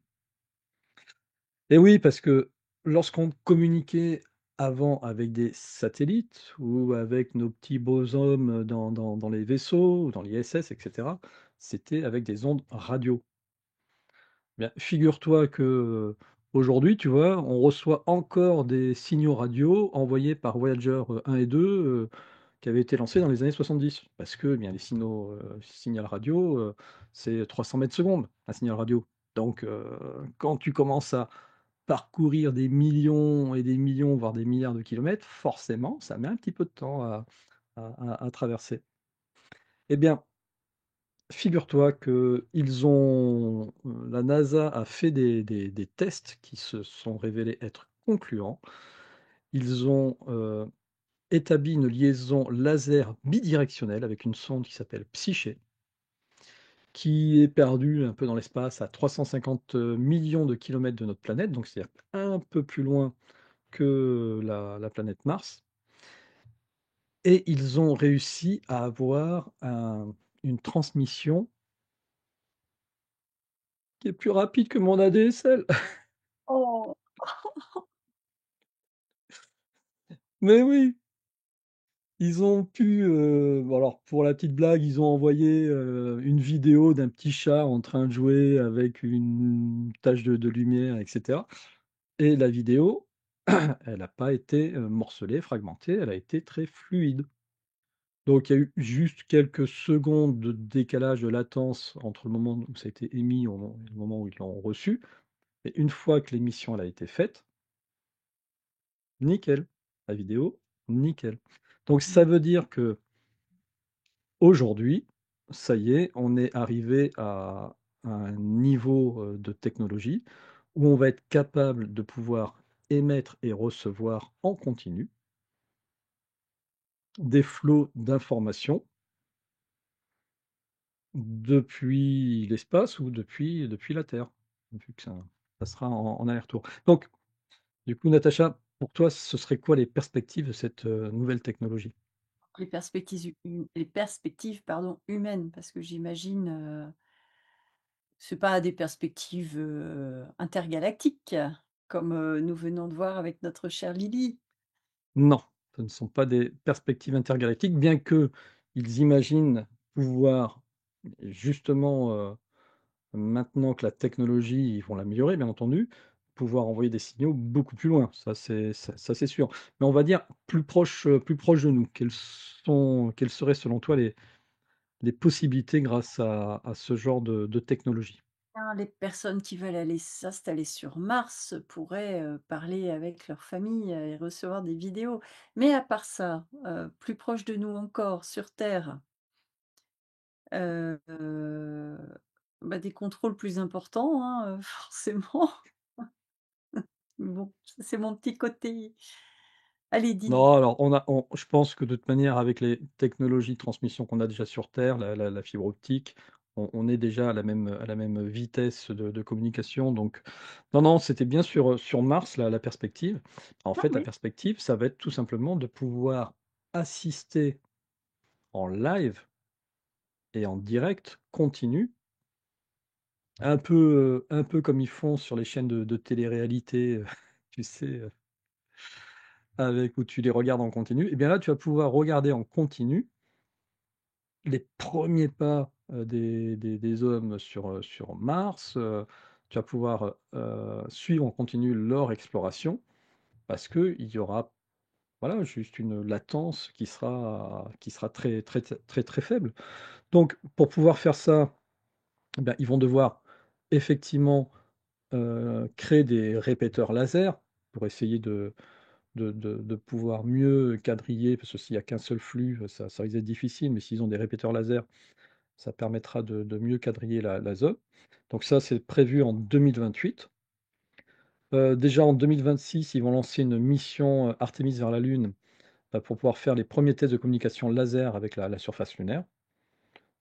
Et oui, parce que lorsqu'on communiquait avant avec des satellites ou avec nos petits beaux hommes dans les vaisseaux, ou dans l'ISS, et cetera, c'était avec des ondes radio. Bien, figure-toi que, aujourd'hui, tu vois, on reçoit encore des signaux radio envoyés par Voyager, 1 et 2, qui avaient été lancés dans les années 70. Parce que, eh bien, les signal radio, c'est 300 mètres secondes, un signal radio. Donc, quand tu commences à parcourir des millions et des millions, voire des milliards de kilomètres, forcément, ça met un petit peu de temps à traverser. Eh bien, figure-toi que la NASA a fait des tests qui se sont révélés être concluants. Ils ont, établi une liaison laser bidirectionnelle avec une sonde qui s'appelle Psyché, qui est perdue un peu dans l'espace à 350 millions de kilomètres de notre planète, donc c'est-à-dire un peu plus loin que la planète Mars. Et ils ont réussi à avoir une transmission qui est plus rapide que mon ADSL. Oh! Mais oui, ils ont pu, bon alors pour la petite blague, ils ont envoyé, une vidéo d'un petit chat en train de jouer avec une tache de lumière, et cetera, et la vidéo, elle n'a pas été, morcelée, fragmentée, elle a été très fluide. Donc il y a eu juste quelques secondes de décalage, de latence entre le moment où ça a été émis et le moment où ils l'ont reçu, et une fois que l'émission elle a été faite, nickel. La vidéo, nickel. Donc ça veut dire que aujourd'hui, ça y est, on est arrivé à un niveau, de technologie où on va être capable de pouvoir émettre et recevoir en continu des flots d'informations depuis l'espace ou depuis la Terre, vu que ça sera en aller-retour. Donc, du coup, Natacha, pour toi, ce serait quoi les perspectives de cette, nouvelle technologie? Les perspectives, pardon, humaines, parce que j'imagine, c'est pas des perspectives, intergalactiques, comme, nous venons de voir avec notre chère Lily. Non, ce ne sont pas des perspectives intergalactiques, bien qu'ils imaginent pouvoir justement, maintenant que la technologie, ils vont l'améliorer bien entendu, pouvoir envoyer des signaux beaucoup plus loin. Ça c'est sûr. Mais on va dire plus proche de nous. Quelles seraient selon toi les possibilités grâce à ce genre de technologie? Bien, les personnes qui veulent aller s'installer sur Mars pourraient, parler avec leur famille, et recevoir des vidéos. Mais à part ça, plus proche de nous encore, sur Terre, heu, bah, des contrôles plus importants, hein, forcément. Bon, ça c'est mon petit côté. Allez, dis-nous. Non, alors je pense que de toute manière, avec les technologies de transmission qu'on a déjà sur Terre, la fibre optique, on est déjà à la même vitesse de communication. Donc, non, non, c'était bien sur Mars, la perspective. En Ah fait, la oui, perspective, ça va être tout simplement de pouvoir assister en live et en direct continu, un peu comme ils font sur les chaînes de télé-réalité, tu sais, avec où tu les regardes en continu. Et bien là, tu vas pouvoir regarder en continu les premiers pas, des hommes sur Mars, tu vas pouvoir, suivre en continu leur exploration parce qu'il y aura, voilà, juste une latence qui sera très, très, très, très faible. Donc pour pouvoir faire ça, eh ben, ils vont devoir effectivement, créer des répéteurs laser pour essayer de pouvoir mieux quadriller, parce que s'il y a qu'un seul flux, ça risque d'être difficile, mais s'ils ont des répéteurs laser, ça permettra de mieux quadriller la zone. Donc ça, c'est prévu en 2028. Déjà en 2026, ils vont lancer une mission, Artemis vers la Lune, pour pouvoir faire les premiers tests de communication laser avec la surface lunaire.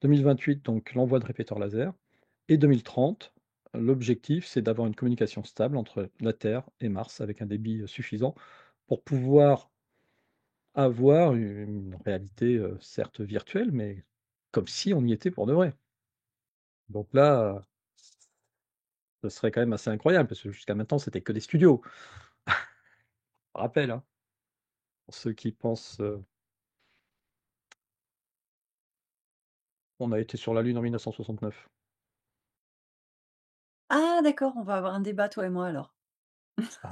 2028, donc l'envoi de répéteurs laser et 2030, l'objectif, c'est d'avoir une communication stable entre la Terre et Mars avec un débit, suffisant pour pouvoir avoir une réalité, certes virtuelle, mais comme si on y était pour de vrai. Donc là, ce serait quand même assez incroyable parce que jusqu'à maintenant, c'était que des studios. Je rappelle, hein, pour ceux qui pensent, on a été sur la Lune en 1969. ah d'accord, on va avoir un débat toi et moi alors. Ah,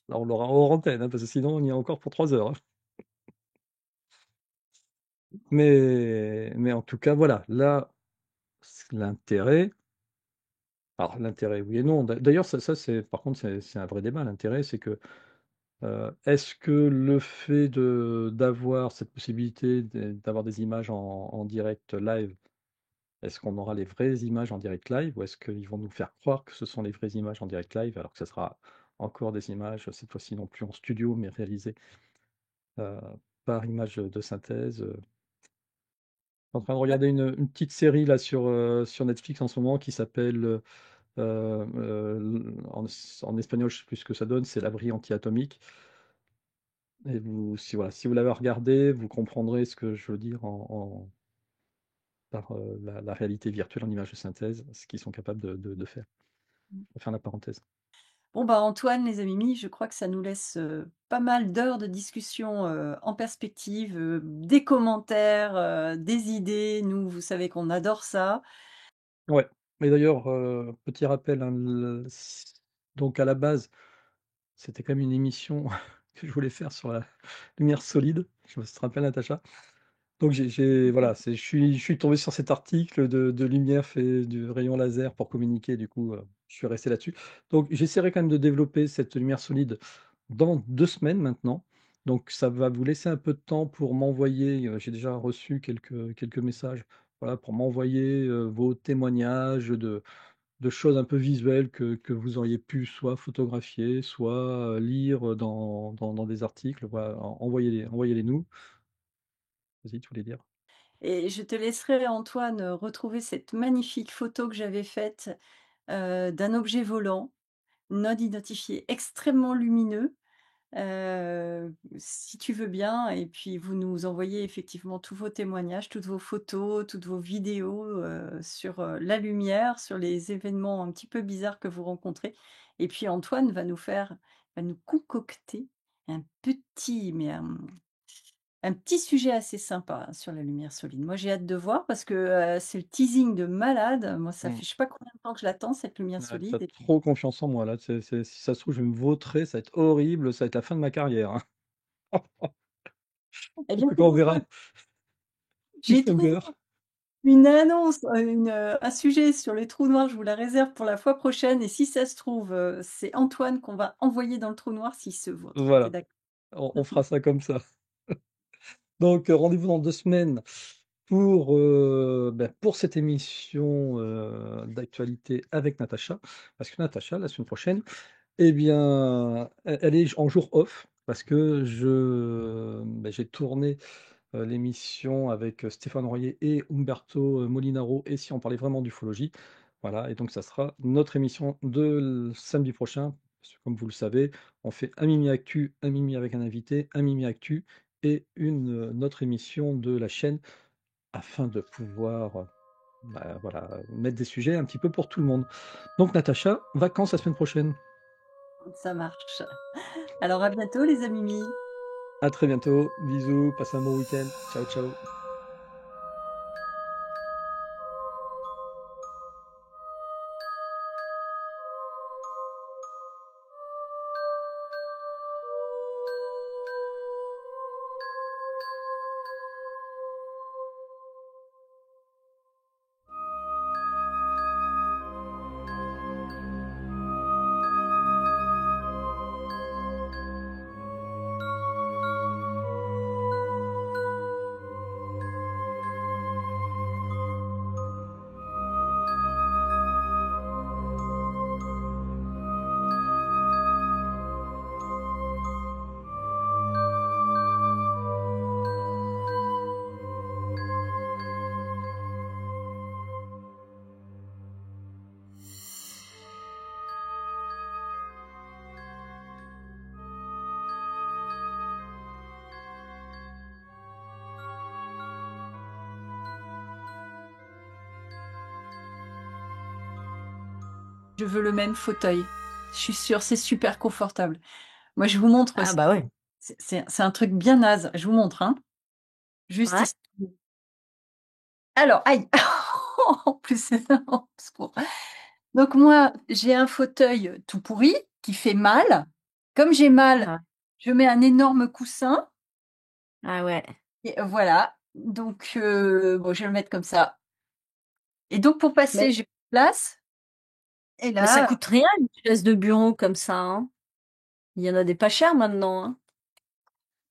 là, on l'aura hors antenne, hein, parce que sinon on y est encore pour 3 heures, hein. Mais en tout cas, voilà, là, l'intérêt, alors l'intérêt, oui et non. D'ailleurs, ça c'est, par contre, c'est un vrai débat. L'intérêt, c'est que, est-ce que le fait d'avoir cette possibilité d'avoir des images en direct live, est-ce qu'on aura les vraies images en direct live ou est-ce qu'ils vont nous faire croire que ce sont les vraies images en direct live alors que ce sera encore des images, cette fois-ci non plus en studio, mais réalisées euh, par image de synthèse. Je suis en train de regarder une petite série là sur Netflix en ce moment qui s'appelle, en espagnol, je sais plus ce que ça donne, c'est l'abri anti-atomique. Et voilà, si vous l'avez regardé, vous comprendrez ce que je veux dire par la réalité virtuelle en image de synthèse, ce qu'ils sont capables de faire. Pour faire la parenthèse. Bon, bah, Antoine, les amis, je crois que ça nous laisse, pas mal d'heures de discussion, en perspective, des commentaires, des idées. Nous, vous savez qu'on adore ça. Ouais, mais d'ailleurs, petit rappel, hein, donc à la base, c'était quand même une émission que je voulais faire sur la lumière solide. Je me te rappelles, Natacha? Donc voilà, je suis tombé sur cet article de lumière fait du rayon laser pour communiquer, du coup, je suis resté là-dessus. Donc j'essaierai quand même de développer cette lumière solide dans 2 semaines maintenant. Donc ça va vous laisser un peu de temps pour m'envoyer, j'ai déjà reçu quelques messages, voilà, pour m'envoyer, vos témoignages de choses un peu visuelles que vous auriez pu soit photographier, soit, lire, dans des articles, voilà, envoyez-les nous. Vas-y, tu voulais dire? Et je te laisserai, Antoine, retrouver cette magnifique photo que j'avais faite, d'un objet volant non identifié, extrêmement lumineux, si tu veux bien et puis vous nous envoyez effectivement tous vos témoignages, toutes vos photos, toutes vos vidéos, sur, la lumière, sur les événements un petit peu bizarres que vous rencontrez et puis Antoine va nous concocter un petit, mais un petit sujet assez sympa, hein, sur la lumière solide. Moi, j'ai hâte de voir parce que, c'est le teasing de malade. Moi, ça Mmh. fait je sais pas combien de temps que je l'attends cette lumière Ouais, tu solide et trop confiance en moi là, si ça se trouve, je vais me vautrer, ça va être horrible, ça va être la fin de ma carrière, hein. eh bien, Donc c'est on pour ça, verra. j'ai trouvé Cliffhanger. une annonce, un sujet sur les trous noirs, je vous la réserve pour la fois prochaine et si ça se trouve, c'est Antoine qu'on va envoyer dans le trou noir s'il se vautre. Tu es Voilà, d'accord? on fera ça comme ça. Donc, rendez-vous dans 2 semaines pour cette émission, d'actualité avec Natacha. Parce que Natacha, la semaine prochaine, eh bien, elle est en jour off parce que j'ai tourné, l'émission avec, Stéphane Royer et Umberto, Molinaro et si on parlait vraiment d'ufologie. Voilà et donc ça sera notre émission de samedi prochain. Parce que comme vous le savez, on fait un Mimi Actu, un Mimi avec un invité, un Mimi Actu et une autre émission de la chaîne afin de pouvoir, voilà, mettre des sujets un petit peu pour tout le monde. Donc Natacha, vacances la semaine prochaine. Ça marche. Alors à bientôt les amis. À très bientôt, bisous, passez un bon week-end. Ciao, ciao. Je veux le même fauteuil. Je suis sûre, c'est super confortable. Moi, je vous montre, Ah bah ouais. c'est un truc bien naze. Je vous montre, hein. Juste Ouais. ici. Alors, aïe! En plus, au secours. Donc moi, j'ai un fauteuil tout pourri qui fait mal. Comme j'ai mal, Ah, je mets un énorme coussin ah ouais. et voilà. Donc bon, je vais le mettre comme ça. Et donc pour Mais, passer, j'ai plus de place. Et mais ça là, coûte rien une chaise de bureau comme ça, hein. Il y en a des pas chers maintenant, hein.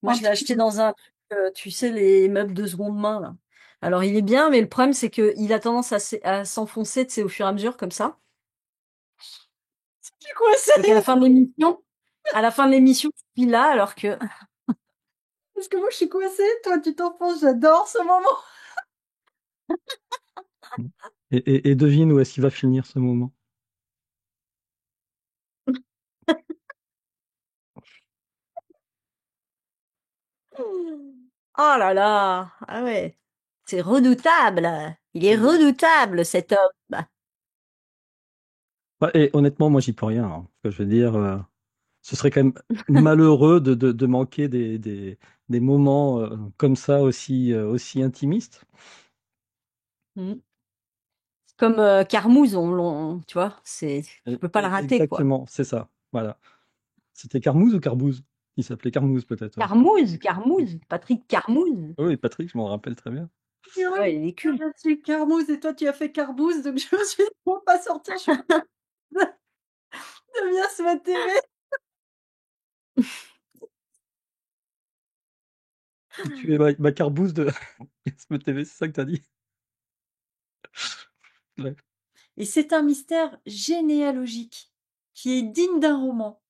Moi, je l'ai acheté dans un truc, tu sais, les meubles de seconde main, là. Alors, il est bien, mais le problème, c'est qu'il a tendance à s'enfoncer, tu sais, au fur et à mesure, comme ça. je suis coincée Donc, à la fin de l'émission, tu es là, alors que, parce que moi, je suis coincée. Toi, tu t'enfonces. J'adore ce moment. Et devine où est-ce qu'il va finir ce moment. oh là là, ah ouais, c'est redoutable. Il est Et, redoutable, cet homme. et honnêtement, moi, j'y peux rien, hein. Ce que je veux dire, ce serait quand même malheureux de manquer des moments comme ça aussi intimistes. Mm. Comme Carmouze, tu vois, tu peux pas le rater, quoi. Exactement, c'est ça. Voilà. C'était Carmouze ou Carbouze? Il s'appelait Carmouze peut-être, ouais. Carmouze, Patrick Carmouze. Oui, Patrick, je m'en rappelle très bien. Ouais, Ouais, il est culte. je suis Carmouze et toi, tu as fait Carbouze. Donc, je me suis dit, on va pas sortir. Je suis de bien se m'atterrer. Tu es ma carbouze de Gasme TV, c'est ça que tu as dit? Ouais. Et c'est un mystère généalogique qui est digne d'un roman.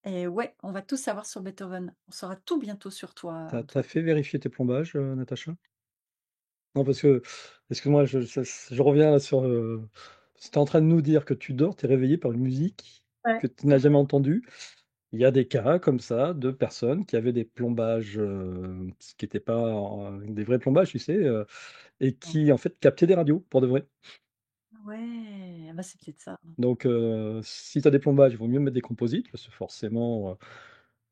Et ouais, on va tout savoir sur Beethoven. On saura tout bientôt sur toi, Tu as Antoine. fait vérifier tes plombages, Natacha? Non, parce que excuse-moi, je reviens là sur, tu es en train de nous dire que tu dors, tu es réveillé par une musique Ouais, que tu c'est n'as vrai. jamais entendue. Il y a des cas comme ça de personnes qui avaient des plombages, qui étaient pas des vrais plombages, tu sais, et Mmh. qui en fait captaient des radios pour de vrai. Ouais, ah bah, c'est peut-être ça. Donc si tu as des plombages, il vaut mieux mettre des composites parce que forcément,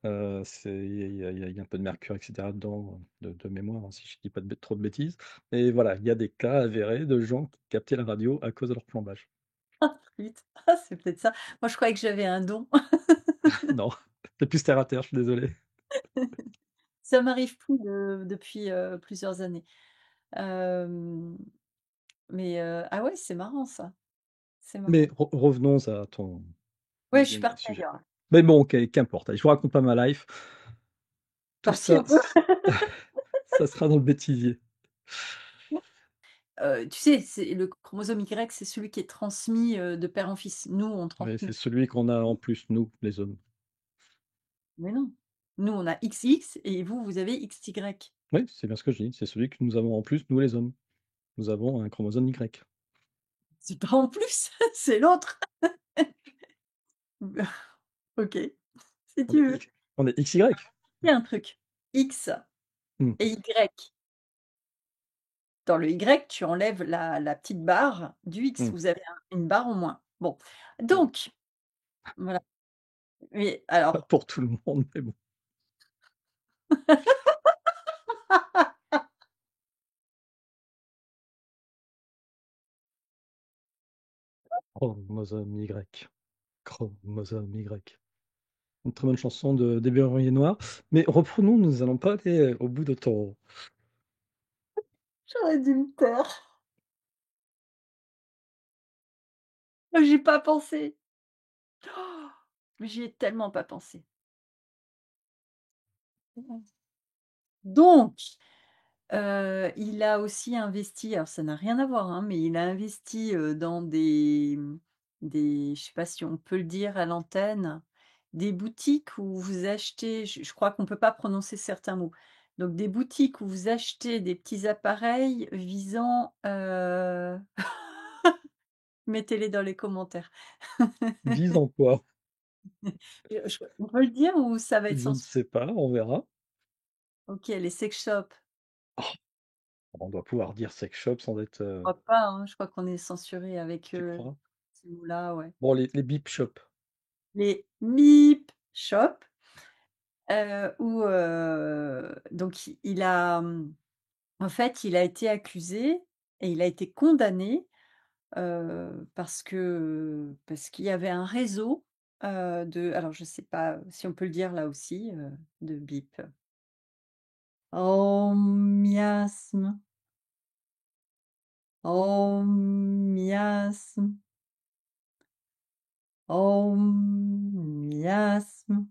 c'est il y a un peu de mercure et cetera dedans, de mémoire, hein, si je dis pas trop de bêtises. Et voilà, il y a des cas avérés de gens qui captaient la radio à cause de leur plombage. Ah flûte. Ah, c'est peut-être ça. Moi, je croyais que j'avais un don. Non, c'est plus terre à terre, je suis désolé. Ça m'arrive plus depuis, plusieurs années. Hem, mais ah ouais, c'est marrant ça, c'est Mais marrant. revenons à ton Ouais, je suis deuxième partie sujet. ailleurs. Mais bon, OK, qu'importe, allez, je vous raconte pas ma life. Tout Partie ça, un peu. ça sera dans le bêtisier. Tu sais, c'est le chromosome Y, c'est celui qui est transmis, de père en fils. Nous, on Oui, c'est transmet. celui qu'on a en plus, nous, les hommes. Mais non. Nous, on a XX et vous, vous avez XY. Oui, c'est bien ce que je dis, c'est celui que nous avons en plus, nous les hommes. Nous avons un chromosome Y. C'est pas en plus, c'est l'autre. OK, si On est tu veux. X on est XY. Il y a un truc, X Mmh, et Y. Dans le Y, tu enlèves la petite barre du X. mmh, Vous avez une barre en moins. Bon, ouais. donc voilà. Mais Pas alors, pour tout le monde, mais bon. Chromosome Y, chromosome Y. Une très bonne chanson de des Berruriers Noirs. Mais reprenons, nous allons pas aller au bout de ton j'aurais dû me taire. J'y ai pas pensé. Oh, mais j'y ai tellement pas pensé. Donc, il a aussi investi, alors ça n'a rien à voir, hein, mais il a investi, dans des je sais pas si on peut le dire à l'antenne, des boutiques où vous achetez, je crois qu'on peut pas prononcer certains mots. Donc des boutiques où vous achetez des petits appareils visant, mettez-les dans les commentaires. vise en quoi? Je on peut le dire ou ça va être Je ne censuré? sais pas, on verra. OK, les sex shops. Oh, on doit pouvoir dire sex shop sans être, Je crois pas, hein, je crois qu'on est censuré avec, tu crois? ces mots-là, ouais. Bon, les beep shops. Les meep shops, où, donc il a, en fait, il a été accusé et il a été condamné, parce qu'il y avait un réseau, de alors je sais pas si on peut le dire là aussi, de bip. Oh miasme, oh miasme, oh miasme.